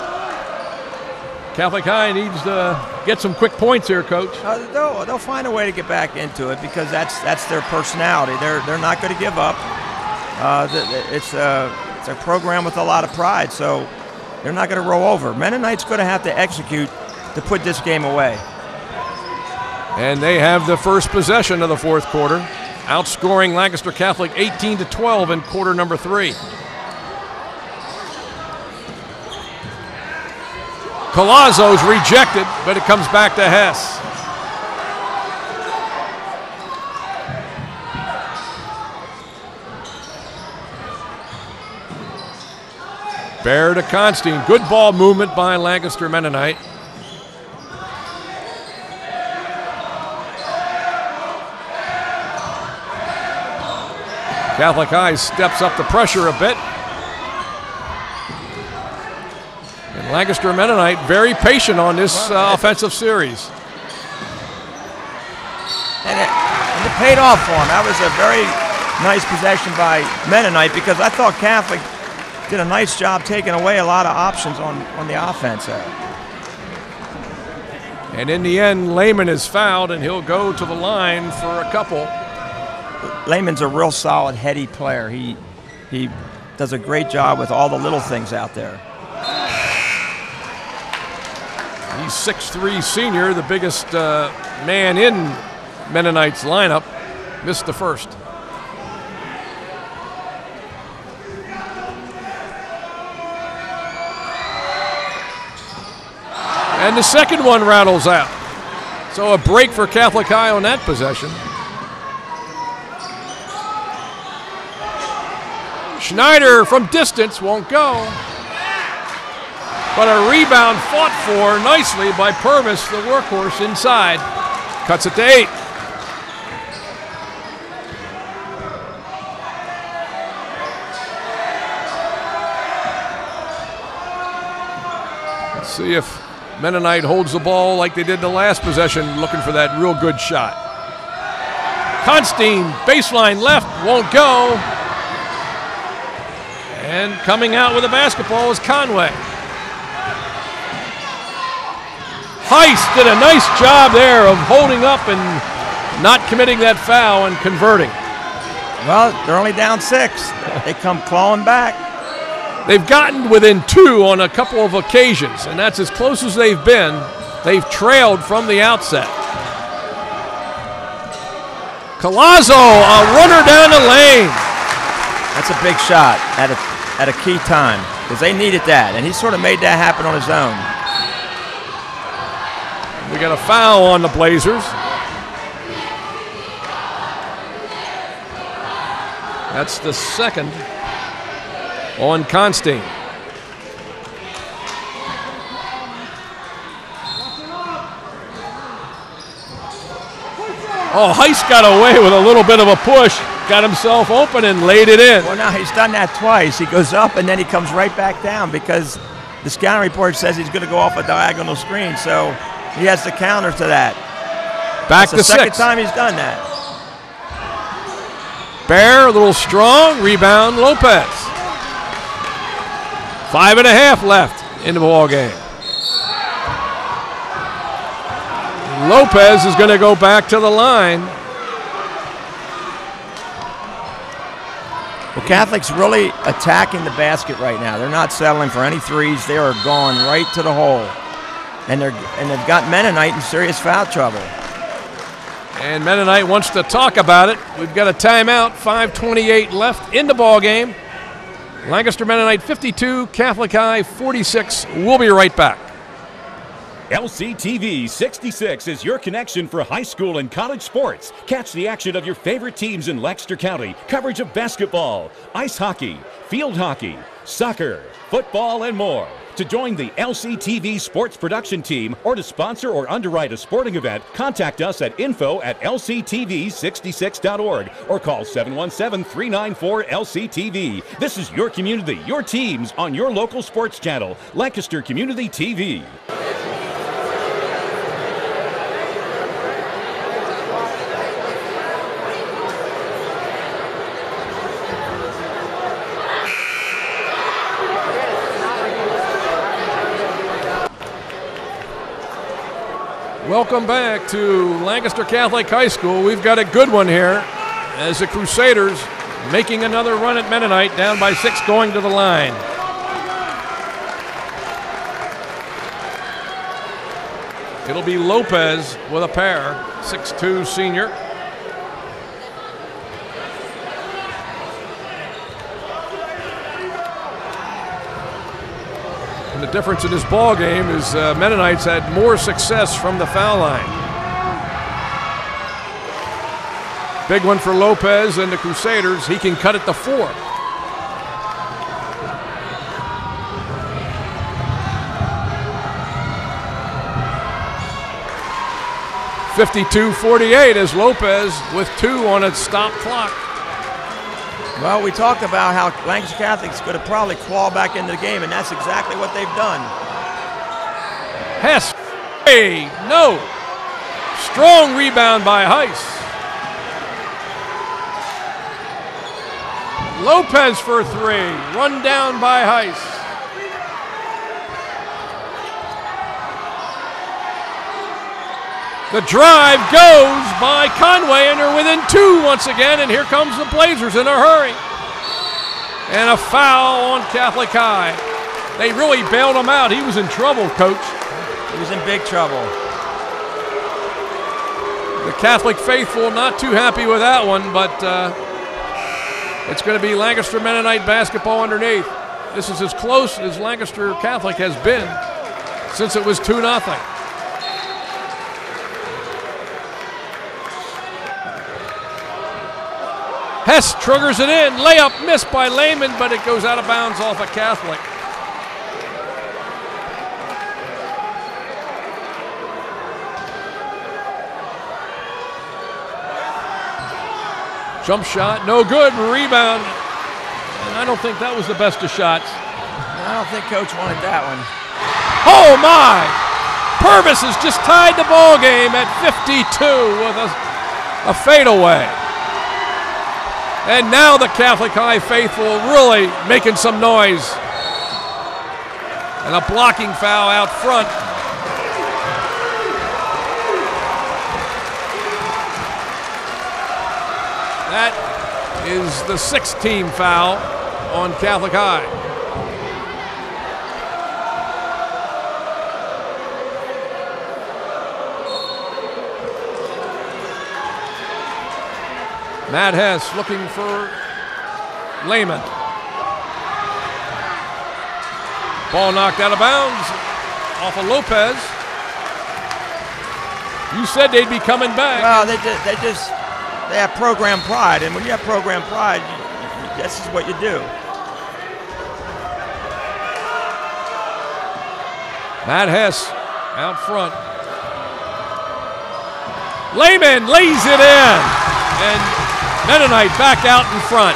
Catholic High needs to get some quick points here, Coach. They'll find a way to get back into it because that's their personality. They're not going to give up. It's a program with a lot of pride, so they're not going to roll over. Mennonite's going to have to execute to put this game away. And they have the first possession of the fourth quarter, outscoring Lancaster Catholic 18-12 in quarter number 3. Collazo's rejected, but it comes back to Hess. Bear to Constine. Good ball movement by Lancaster Mennonite. Catholic High steps up the pressure a bit. And Lancaster Mennonite very patient on this offensive series. And it paid off for him. That was a very nice possession by Mennonite because I thought Catholic did a nice job taking away a lot of options on the offense there. And in the end, Lehman is fouled, and he'll go to the line for a couple. Lehman's a real solid, heady player. He does a great job with all the little things out there. He's 6'3" senior, the biggest man in Mennonite's lineup. Missed the first. And the second one rattles out. So a break for Catholic High on that possession. Schneider from distance won't go. but a rebound fought for nicely by Purvis, the workhorse inside. Cuts it to 8. Let's see if Mennonite holds the ball like they did the last possession, looking for that real good shot. Constein, baseline left, won't go. And coming out with the basketball is Conway. Heiss did a nice job there of holding up and not committing that foul and converting. Well, they're only down 6. They come clawing back. They've gotten within 2 on a couple of occasions, and that's as close as they've been. They've trailed from the outset. Collazo, a runner down the lane. That's a big shot at a key time because they needed that, and he sort of made that happen on his own. We got a foul on the Blazers. That's the second on Constein. Oh, Heiss got away with a little bit of a push, got himself open and laid it in. Well, now he's done that twice. He goes up and then he comes right back down because the scouting report says he's going to go off a diagonal screen, so he has the counter to that. Back to 6. That's the second time he's done that. Bear, a little strong, rebound, Lopez. 5.5 left in the ball game. Lopez is going to go back to the line. Well, Catholic's really attacking the basket right now. They're not settling for any threes. They are going right to the hole. And they've got Mennonite in serious foul trouble. And Mennonite wants to talk about it. We've got a timeout, 5:28 left in the ball game. Lancaster Mennonite 52, Catholic High 46. We'll be right back. LCTV 66 is your connection for high school and college sports. Catch the action of your favorite teams in Lancaster County. Coverage of basketball, ice hockey, field hockey, soccer, football, and more. To join the LCTV sports production team or to sponsor or underwrite a sporting event, contact us at info@lctv66.org or call 717-394-LCTV. This is your community, your teams on your local sports channel, Lancaster Community TV. Welcome back to Lancaster Catholic High School. We've got a good one here as the Crusaders making another run at Mennonite, down by 6 going to the line. It'll be Lopez with a pair, 6'2" senior. And the difference in this ball game is Mennonites had more success from the foul line. Big one for Lopez and the Crusaders. He can cut it to 4. (52-48) as Lopez with 2 on its stop clock. Well, we talked about how Lancaster Catholic's going to probably claw back into the game, and that's exactly what they've done. Hess, hey, no. Strong rebound by Heiss. Lopez for 3, run down by Heiss. The drive goes by Conway, and they're within 2 once again, and here comes the Blazers in a hurry. And a foul on Catholic High. They really bailed him out. He was in trouble, Coach. He was in big trouble. The Catholic faithful not too happy with that one, but it's going to be Lancaster Mennonite basketball underneath. This is as close as Lancaster Catholic has been since it was 2-0. Hess triggers it in. Layup missed by Lehman, but it goes out of bounds off a Catholic. Jump shot, no good. Rebound. And I don't think that was the best of shots. I don't think Coach wanted that one. Oh, my! Purvis has just tied the ball game at 52 with a fadeaway. And now the Catholic High faithful really making some noise. And a blocking foul out front. That is the 6th team foul on Catholic High. Matt Hess looking for Lehman. Ball knocked out of bounds off of Lopez. You said they'd be coming back. Well, they have program pride, and when you have program pride, this is what you do. Matt Hess out front. Lehman lays it in, and Mennonite back out in front.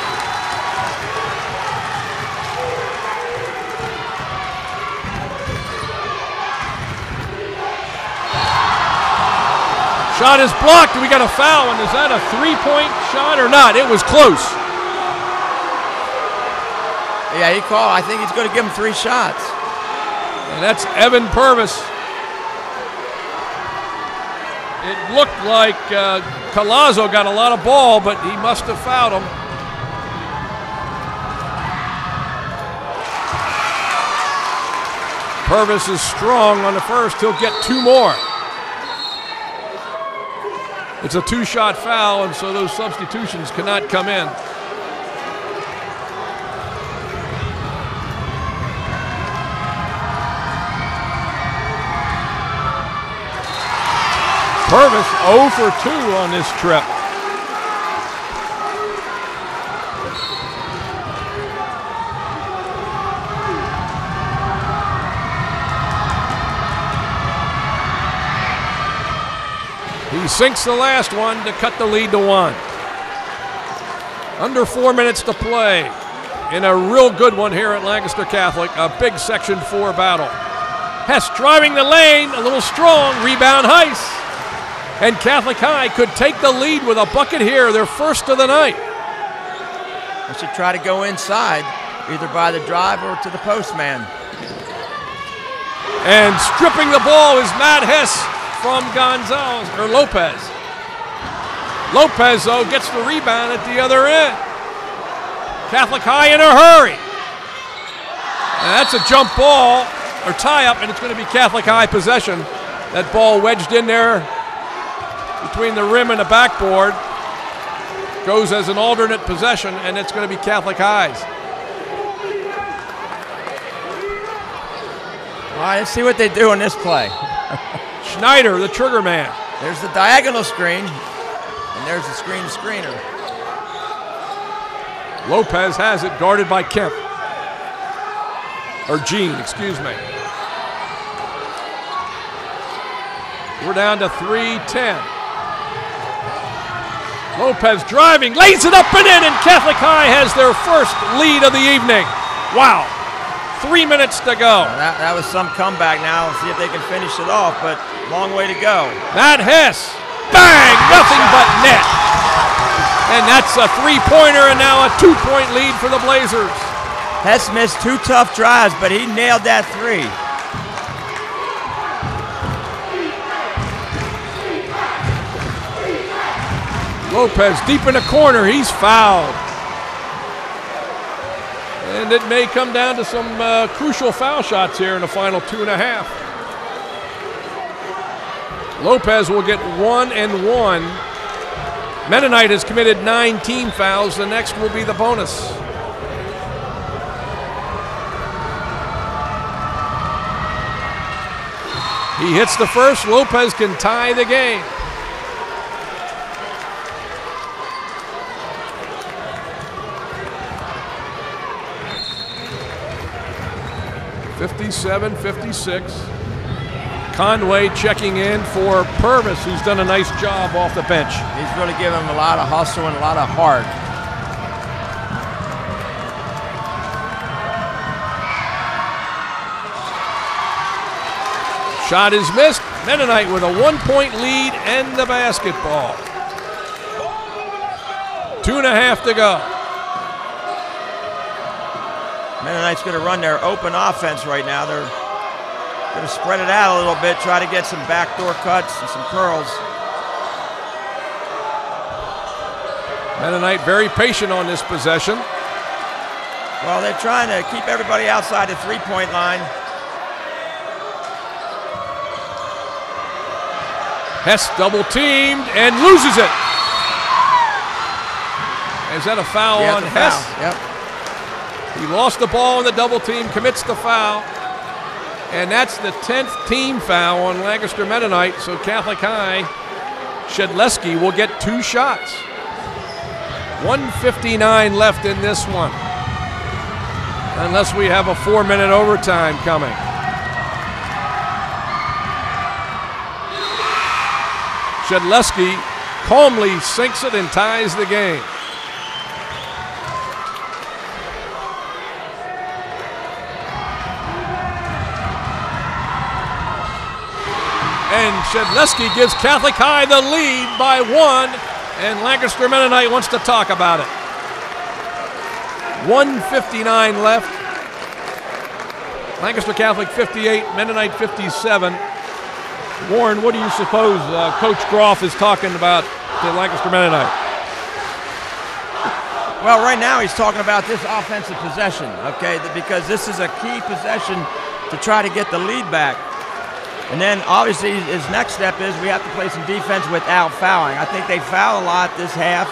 Shot is blocked. We got a foul, and is that a three-point shot or not? It was close. Yeah, he called. I think he's going to give him 3 shots. And that's Evan Purvis. It looked like Collazo got a lot of ball, but he must have fouled him. Purvis is strong on the first. He'll get 2 more. It's a 2-shot foul, and so those substitutions cannot come in. Purvis 0 for 2 on this trip. He sinks the last one to cut the lead to 1. Under 4 minutes to play in a real good one here at Lancaster Catholic, a big Section 4 battle. Hess driving the lane, a little strong, rebound Heiss. And Catholic High could take the lead with a bucket here, their first of the night. They should try to go inside, either by the drive or to the post man. And stripping the ball is Matt Hess from Gonzalez, or Lopez. Lopez, though, gets the rebound at the other end. Catholic High in a hurry. And that's a jump ball, or tie-up, and it's going to be Catholic High possession. That ball wedged in there between the rim and the backboard. Goes as an alternate possession, and it's going to be Catholic High's. All right, let's see what they do in this play. Schneider, the trigger man. There's the diagonal screen, and there's the screener. Lopez has it, guarded by Kemp. Or Gene, excuse me. We're down to 3:10. Lopez driving, lays it up and in, and Catholic High has their first lead of the evening. Wow. 3 minutes to go. That was some comeback now. See if they can finish it off, but long way to go. Matt Hess, bang, nothing but net. And that's a 3-pointer and now a 2-point lead for the Blazers. Hess missed 2 tough drives, but he nailed that 3. Lopez deep in the corner, he's fouled. And it may come down to some crucial foul shots here in the final 2.5. Lopez will get 1 and 1. Mennonite has committed 9 team fouls. The next will be the bonus. He hits the first. Lopez can tie the game. 57-56. Conway checking in for Purvis, who's done a nice job off the bench. He's really given him a lot of hustle and a lot of heart. Shot is missed. Mennonite with a 1-point lead and the basketball. 2.5 to go. Mennonite's going to run their open offense right now. They're going to spread it out a little bit, try to get some backdoor cuts and some curls. Mennonite very patient on this possession. Well, they're trying to keep everybody outside the three-point line. Hess double teamed and loses it. Is that a foul on Hess? Yep. He lost the ball in the double team, commits the foul. And that's the 10th team foul on Lancaster Mennonite. So Catholic High, Shedleski will get 2 shots. 1:59 left in this one. Unless we have a 4-minute overtime coming. Shedleski calmly sinks it and ties the game. And Shedleski gives Catholic High the lead by 1, and Lancaster Mennonite wants to talk about it. 1:59 left. Lancaster Catholic 58, Mennonite 57. Warren, what do you suppose Coach Groff is talking about to Lancaster Mennonite? Well, right now he's talking about this offensive possession, okay, because this is a key possession to try to get the lead back. And then obviously his next step is we have to play some defense without fouling. I think they foul a lot this half,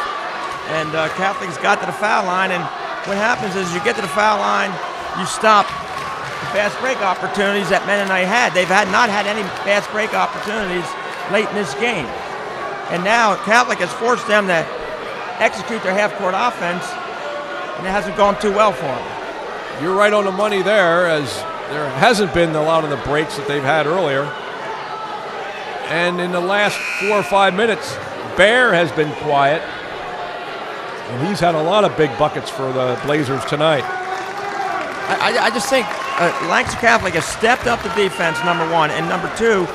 and Catholic's got to the foul line, and what happens is you get to the foul line, you stop the fast break opportunities that Mennonite had. They've not had any fast break opportunities late in this game. And now Catholic has forced them to execute their half-court offense, and it hasn't gone too well for them. You're right on the money there, as there hasn't been a lot of the breaks that they've had earlier. And in the last 4 or 5 minutes, Bear has been quiet. And he's had a lot of big buckets for the Blazers tonight. I just think Lancaster Catholic has stepped up the defense, number one. And number two,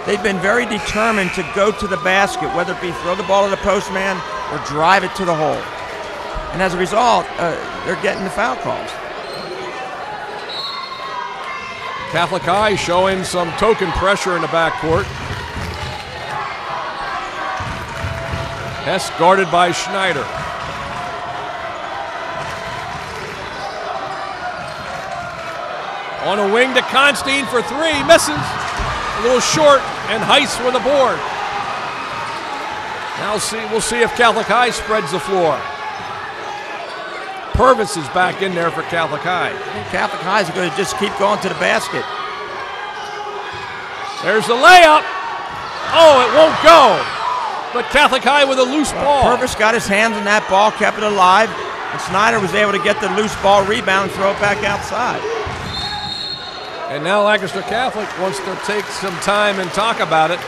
they've been very determined to go to the basket, whether it be throw the ball to the postman or drive it to the hole. And as a result, they're getting the foul calls. Catholic High showing some token pressure in the backcourt. Hess guarded by Schneider. On a wing to Constein for 3, misses. A little short, and Heiss with a board. Now we'll see if Catholic High spreads the floor. Purvis is back in there for Catholic High. I think Catholic High is going to just keep going to the basket. There's the layup. Oh, it won't go. But Catholic High with a loose ball. Purvis got his hands on that ball, kept it alive, and Snyder was able to get the loose ball rebound and throw it back outside. And now Lancaster Catholic wants to take some time and talk about it.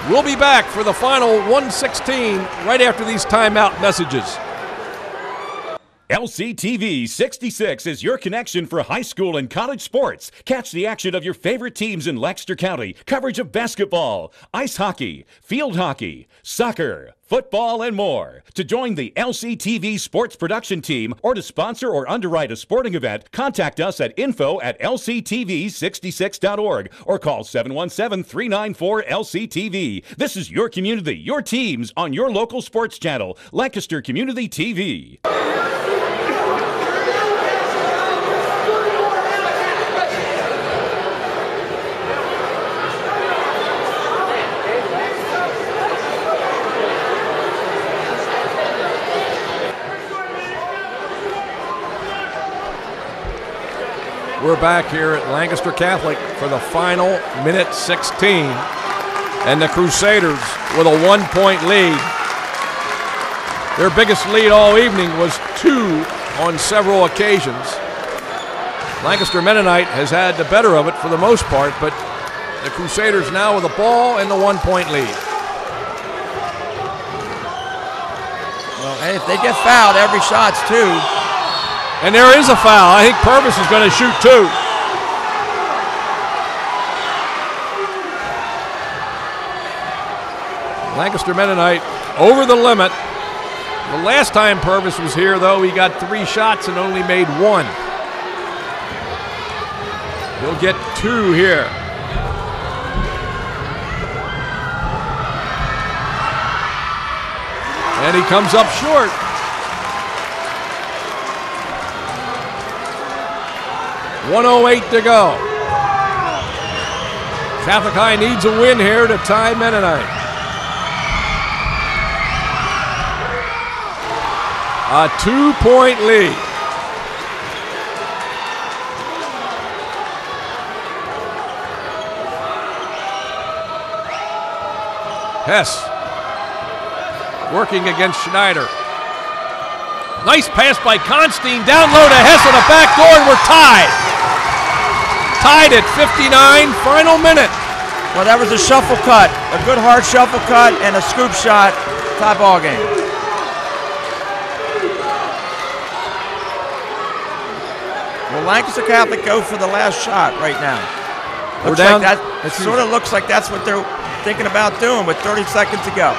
We'll be back for the final 1:16 right after these timeout messages. LCTV 66 is your connection for high school and college sports. Catch the action of your favorite teams in Lancaster County. Coverage of basketball, ice hockey, field hockey, soccer, football, and more. To join the LCTV sports production team or to sponsor or underwrite a sporting event, contact us at info@lctv66.org or call 717-394-LCTV. This is your community, your teams on your local sports channel, Lancaster Community TV. We're back here at Lancaster Catholic for the final minute 16. And the Crusaders with a 1-point lead. Their biggest lead all evening was 2 on several occasions. Lancaster Mennonite has had the better of it for the most part, but The Crusaders now with the ball and the 1-point lead. Well, hey, if they get fouled, every shot's 2. And there is a foul. I think Purvis is going to shoot 2. Lancaster Mennonite over the limit. The last time Purvis was here, though, he got 3 shots and only made 1. He'll get 2 here. And he comes up short. .108 to go. Catholic High needs a win here to tie Mennonite. A 2-point lead. Hess working against Schneider. Nice pass by Constein, down low to Hess on a back door, and we're tied. Tied at 59, final minute. Well, that was a shuffle cut, a good hard shuffle cut and a scoop shot, tie ball game. Well, Lancaster Catholic go for the last shot right now. We're down. Like that, it sort of looks like that's what they're thinking about doing with 30 seconds to go.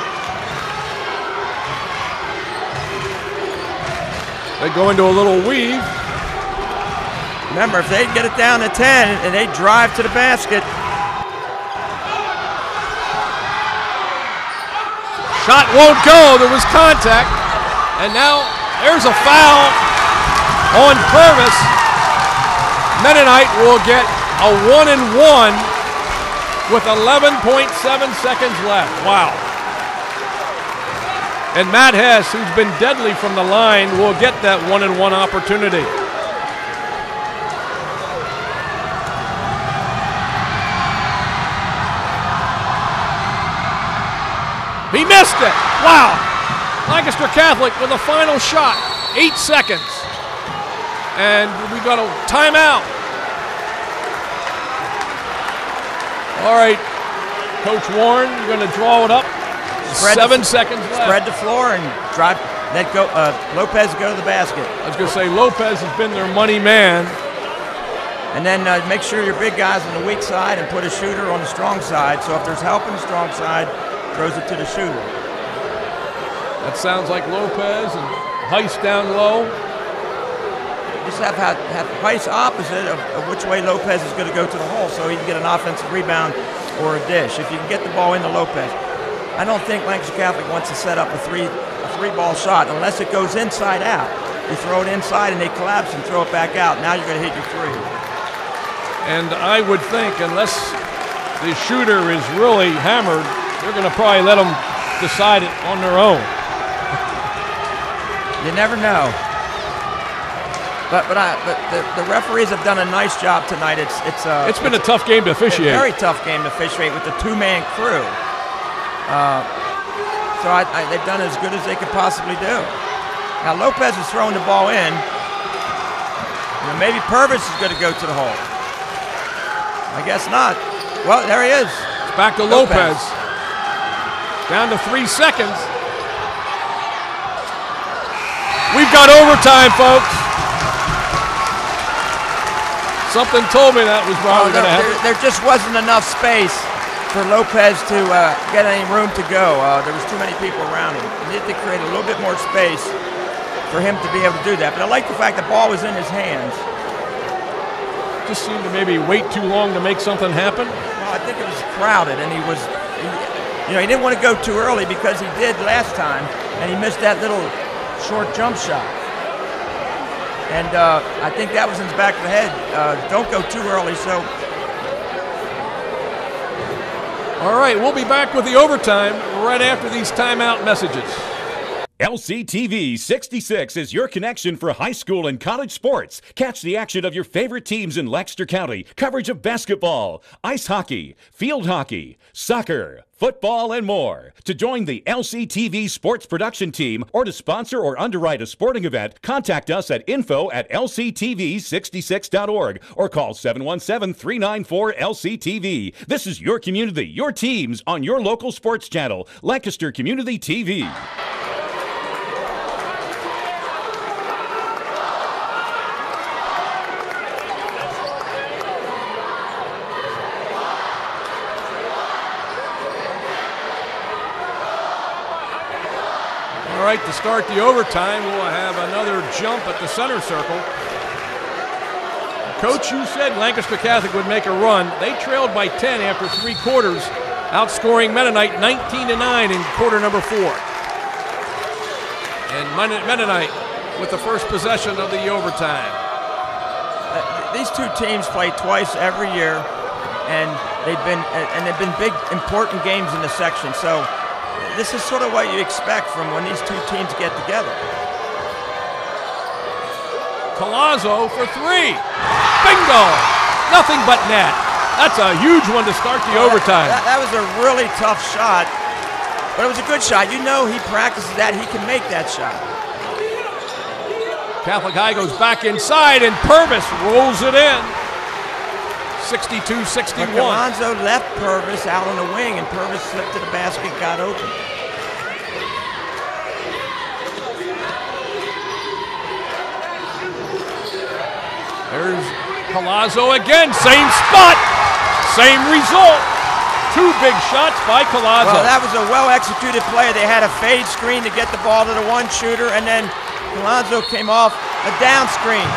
They go into a little weave. Remember, if they get it down to 10 and they drive to the basket. Shot won't go. There was contact. And now there's a foul on Purvis. Mennonite will get a 1-and-1 with 11.7 seconds left. Wow. And Matt Hess, who's been deadly from the line, will get that 1-and-1 opportunity. He missed it. Wow. Lancaster Catholic with a final shot. 8 seconds. And we got a timeout. All right, Coach Warren, you're going to draw it up. 7 seconds left. Spread the floor and drive. Let go. Lopez go to the basket. I was going to say Lopez has been their money man. And then make sure your big guy's on the weak side and put a shooter on the strong side. So if there's help on the strong side, throws it to the shooter. That sounds like Lopez and Heiss down low. Just have Heiss opposite of which way Lopez is going to go to the hole, so he can get an offensive rebound or a dish. If you can get the ball into Lopez. I don't think Lancaster Catholic wants to set up a three-ball shot unless it goes inside out. You throw it inside and they collapse and throw it back out. Now you're going to hit your 3. And I would think unless the shooter is really hammered, they're going to probably let them decide it on their own. You never know. But the referees have done a nice job tonight. It's been a tough game to officiate. A very tough game to officiate with the 2-man crew. So they've done as good as they could possibly do. Now Lopez is throwing the ball in. Maybe Purvis is going to go to the hole. I guess not. Well, there he is. It's back to Lopez. Down to 3 seconds. We've got overtime, folks. Something told me that was probably going to happen. There just wasn't enough space for Lopez to get any room to go. There was too many people around him. He needed to create a little bit more space for him to be able to do that. But I like the fact the ball was in his hands. Just seemed to maybe wait too long to make something happen. Well, I think it was crowded, and he didn't want to go too early because he did last time, and he missed that little short jump shot. And I think that was in the back of the head. Don't go too early. So, all right, we'll be back with the overtime right after these timeout messages. LCTV 66 is your connection for high school and college sports. Catch the action of your favorite teams in Lancaster County. Coverage of basketball, ice hockey, field hockey, soccer, football, and more. To join the LCTV sports production team or to sponsor or underwrite a sporting event, contact us at info@lctv66.org or call 717-394-LCTV. This is your community, your teams on your local sports channel, Lancaster Community TV. All right, to start the overtime, we'll have another jump at the center circle. Coach, you said Lancaster Catholic would make a run. They trailed by 10 after 3 quarters, outscoring Mennonite 19-9 in quarter number 4. And Mennonite with the first possession of the overtime. These two teams play twice every year, and they've been big, important games in the section. So this is sort of what you expect from when these two teams get together. Colazzo for 3. Bingo! Nothing but net. That's a huge one to start the overtime. That was a really tough shot, but it was a good shot. You know he practices that. He can make that shot. Catholic High goes back inside, and Purvis rolls it in. 62-61. Colazzo left Purvis out on the wing, and Purvis slipped to the basket, got open. There's Colazzo again, same spot, same result. 2 big shots by Colazzo. Well, that was a well-executed play. They had a fade screen to get the ball to the one shooter, and then Colazzo came off a down screen.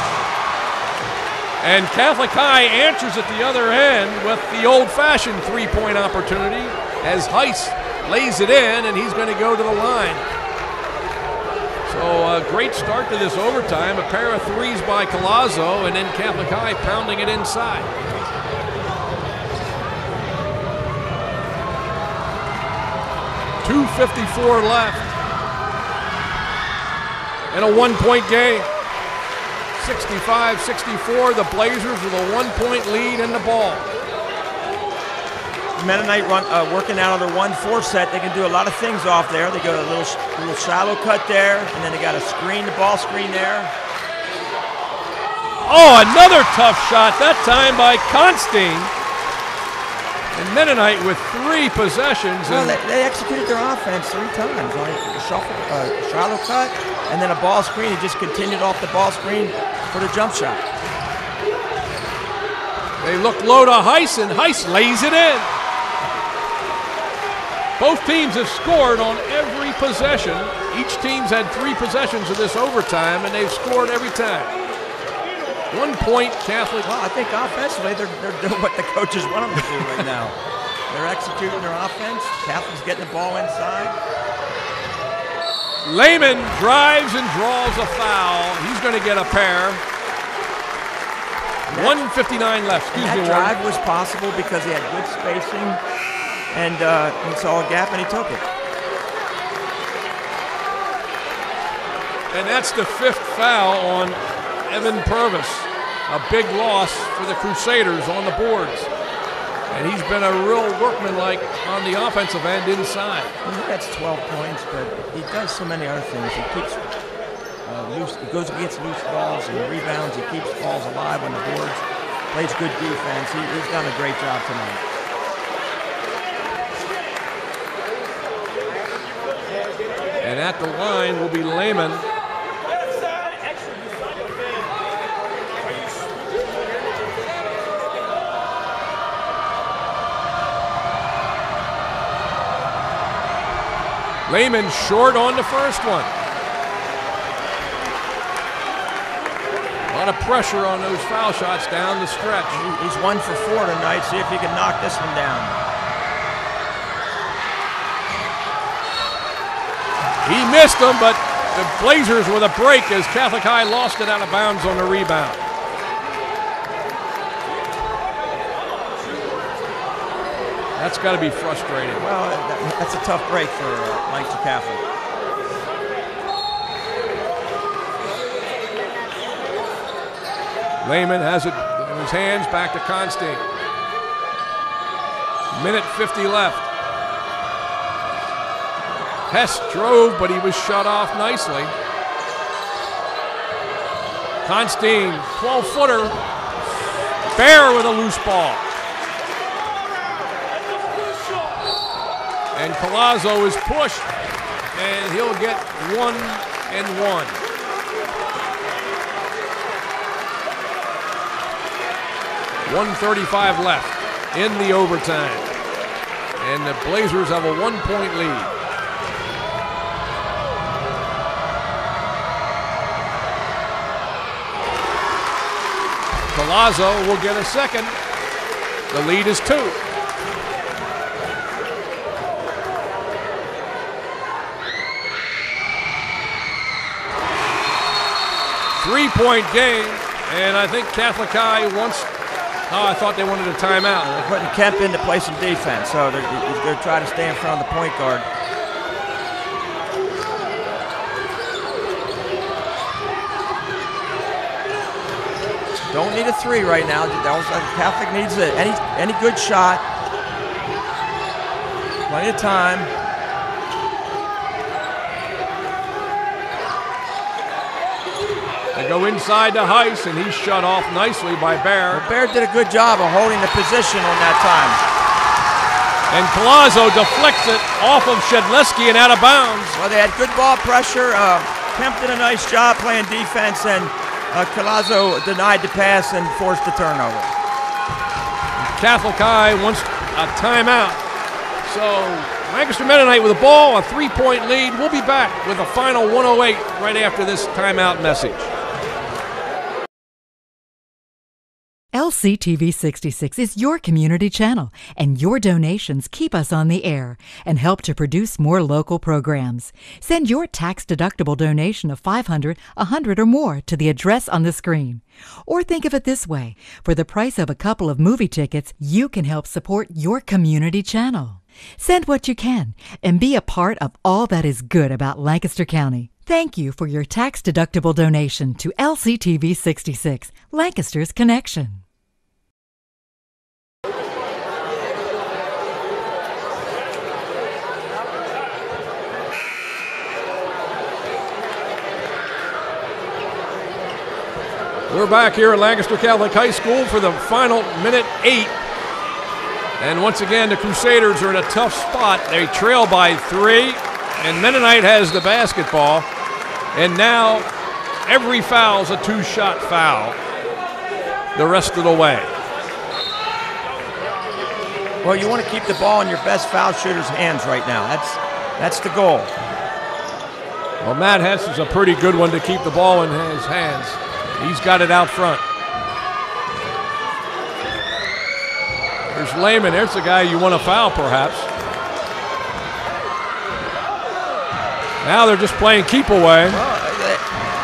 And Catholic High answers at the other end with the old-fashioned 3-point opportunity as Heiss lays it in, and he's going to go to the line. So a great start to this overtime. A pair of 3s by Colazzo, and then Catholic High pounding it inside. .254 left. And a 1-point game. 65-64, the Blazers with a 1-point lead in the ball. Mennonite working out of their 1-4 set. They can do a lot of things off there. They go to a little shallow cut there, and then they got a screen, the ball screen there. Oh, another tough shot, that time by Constein. And Mennonite with 3 possessions. Well, they executed their offense 3 times. Like a shallow cut, and then a ball screen. He just continued off the ball screen for the jump shot. They look low to Heiss, and Heiss lays it in. Both teams have scored on every possession. Each team's had 3 possessions of this overtime, and they've scored every time. 1 point Catholic. Well, I think offensively they're doing what the coaches want them to do right now. They're executing their offense. Catholic's getting the ball inside. Lehman drives and draws a foul. He's going to get a pair. 1:59 left. Excuse me, that drive was possible because he had good spacing, and he saw a gap and he took it. And that's the 5th foul on Evan Purvis. A big loss for the Crusaders on the boards. And he's been a real workmanlike on the offensive end inside. He gets 12 points, but he does so many other things. He keeps loose. He goes against loose balls and rebounds. He keeps balls alive on the boards. Plays good defense. He's done a great job tonight. And at the line will be Lehman. Lehman short on the first one. A lot of pressure on those foul shots down the stretch. He's 1 for 4 tonight. See if he can knock this one down. He missed them, but the Blazers with a break as Catholic High lost it out of bounds on the rebound. That's got to be frustrating. Well, that's a tough break for Lancaster Catholic. Lehman has it in his hands, back to Constantine. Minute 50 left. Hess drove, but he was shut off nicely. Constantine, 12-footer. Bear with a loose ball. And Collazo is pushed, and he'll get 1-1. .135 left in the overtime. And the Blazers have a 1-point lead. Collazo will get a second. The lead is 2. Three-point game, and I think Catholic High wants. Oh, I thought they wanted a timeout. They're putting Kemp in to play some defense, so they're trying to stay in front of the point guard. Don't need a 3 right now. Catholic needs it. Any good shot. Plenty of time. They go inside to Heiss, and he's shut off nicely by Bear. Well, Bear did a good job of holding the position on that time. And Collazo deflects it off of Shedleski and out of bounds. Well, they had good ball pressure. Kemp did a nice job playing defense, and Collazo denied the pass and forced the turnover. Catholic High wants a timeout. So Lancaster Mennonite with the ball, a 3-point lead. We'll be back with a final 108 right after this timeout message. LCTV 66 is your community channel, and your donations keep us on the air and help to produce more local programs. Send your tax-deductible donation of $500, $100, or more to the address on the screen. Or think of it this way: for the price of a couple of movie tickets, you can help support your community channel. Send what you can and be a part of all that is good about Lancaster County. Thank you for your tax-deductible donation to LCTV 66, Lancaster's Connection. We're back here at Lancaster Catholic High School for the final minute 8. And once again, the Crusaders are in a tough spot. They trail by 3, and Mennonite has the basketball. And now every foul's a 2-shot foul the rest of the way. Well, you want to keep the ball in your best foul shooter's hands right now. That's the goal. Well, Matt Hess is a pretty good one to keep the ball in his hands. He's got it out front. There's Lehman. There's the guy you want to foul, perhaps. Now they're just playing keep away. Well,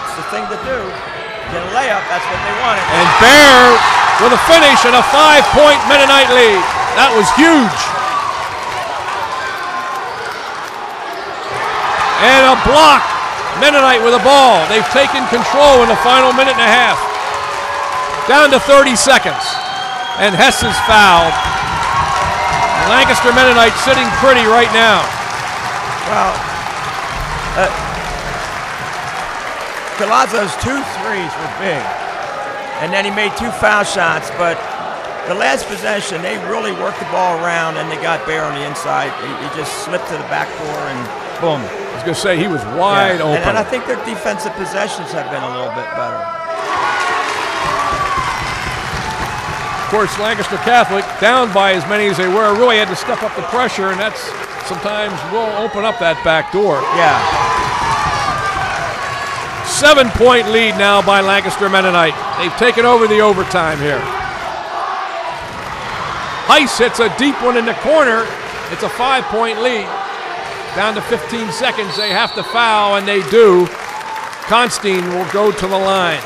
it's the thing to do. Get a layup. That's what they wanted. And Bear with a finish and a 5-point Mennonite lead. That was huge. And a block. Mennonite with the ball. They've taken control in the final minute and a half. Down to 30 seconds. And Hess is fouled. Lancaster Mennonite sitting pretty right now. Well, Collazo's 2 threes were big. And then he made 2 foul shots, but the last possession, they really worked the ball around, and they got Bear on the inside. He just slipped to the backdoor, and boom. I was going to say, he was wide open. And I think their defensive possessions have been a little bit better. Of course, Lancaster Catholic, down by as many as they were, really had to step up the pressure, and that's sometimes will open up that back door. Yeah. 7-point lead now by Lancaster Mennonite. They've taken over the overtime here. Heiss hits a deep one in the corner. It's a 5-point lead. Down to 15 seconds. They have to foul, and they do. Constantine will go to the line.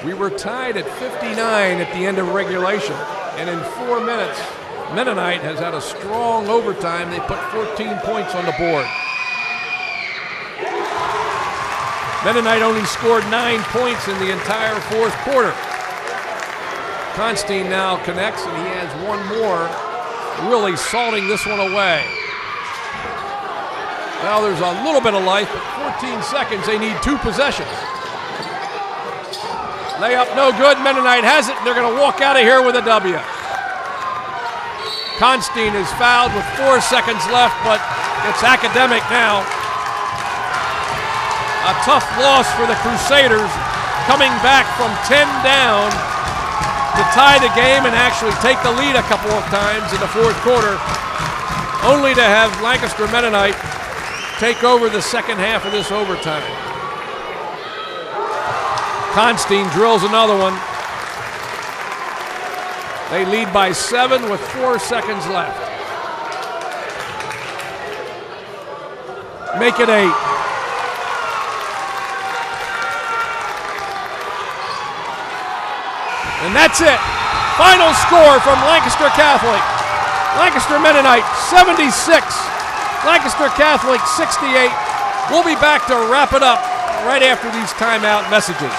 We were tied at 59 at the end of regulation, and in 4 minutes, Mennonite has had a strong overtime. They put 14 points on the board. Mennonite only scored 9 points in the entire fourth quarter. Constine now connects, and he has one more, really salting this one away. Now there's a little bit of life, but 14 seconds, they need 2 possessions. Layup no good, Mennonite has it, and they're going to walk out of here with a W. Constine is fouled with 4 seconds left, but it's academic now. A tough loss for the Crusaders, coming back from 10 down to tie the game and actually take the lead a couple of times in the fourth quarter, only to have Lancaster Mennonite take over the second half of this overtime. Constine drills another one. They lead by 7 with 4 seconds left. Make it 8. And that's it. Final score from Lancaster Catholic. Lancaster Mennonite 76, Lancaster Catholic 68. We'll be back to wrap it up right after these timeout messages.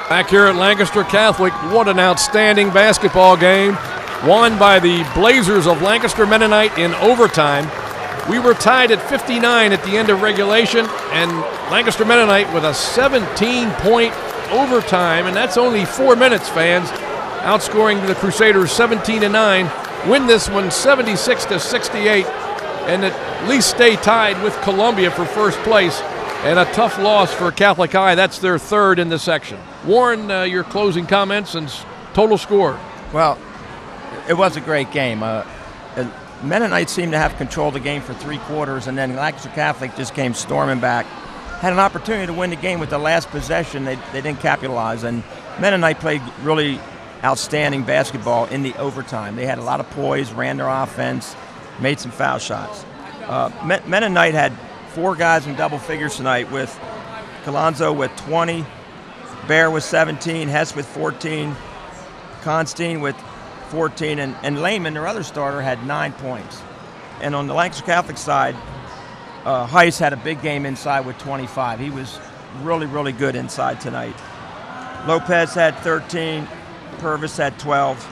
Back here at Lancaster Catholic, what an outstanding basketball game. Won by the Blazers of Lancaster Mennonite in overtime. We were tied at 59 at the end of regulation, and Lancaster Mennonite with a 17-point overtime, and that's only 4 minutes, fans, outscoring the Crusaders 17-9. Win this one 76-68, and at least stay tied with Columbia for first place. And a tough loss for Catholic High. That's their third in the section. Warren, your closing comments and total score. Well, it was a great game. Mennonite seemed to have control of the game for 3 quarters, and then Lancaster Catholic just came storming back. Had an opportunity to win the game with the last possession. They didn't capitalize, and Mennonite played really outstanding basketball in the overtime. They had a lot of poise, ran their offense, made some foul shots. Mennonite had 4 guys in double figures tonight, with Colonzo with 20, Bear with 17, Hess with 14, Constine with 14, and Lehman, their other starter, had 9 points. And on the Lancaster Catholic side, Heiss had a big game inside with 25. He was really, really good inside tonight. Lopez had 13, Purvis had 12,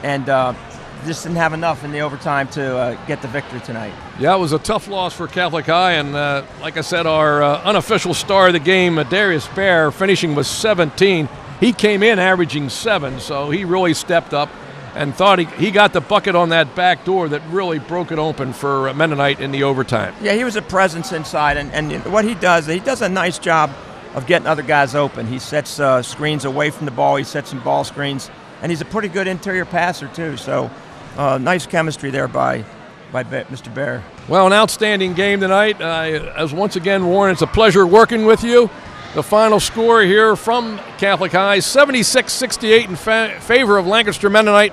and just didn't have enough in the overtime to get the victory tonight. Yeah, it was a tough loss for Catholic High, and like I said, our unofficial star of the game, Darius Bear, finishing with 17. He came in averaging 7, so he really stepped up and thought he got the bucket on that back door that really broke it open for Mennonite in the overtime. Yeah, he was a presence inside, and what he does a nice job of getting other guys open. He sets screens away from the ball, he sets some ball screens, and he's a pretty good interior passer too, so nice chemistry there by Mr. Bear. Well, an outstanding game tonight. As once again, Warren, it's a pleasure working with you. The final score here from Catholic High, 76-68 in favor of Lancaster Mennonite.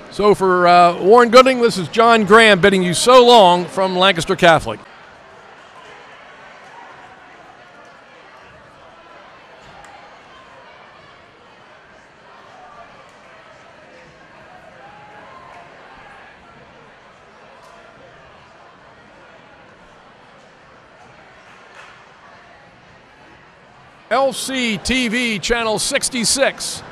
So for Warren Gooding, this is John Graham bidding you so long from Lancaster Catholic. LCTV Channel 66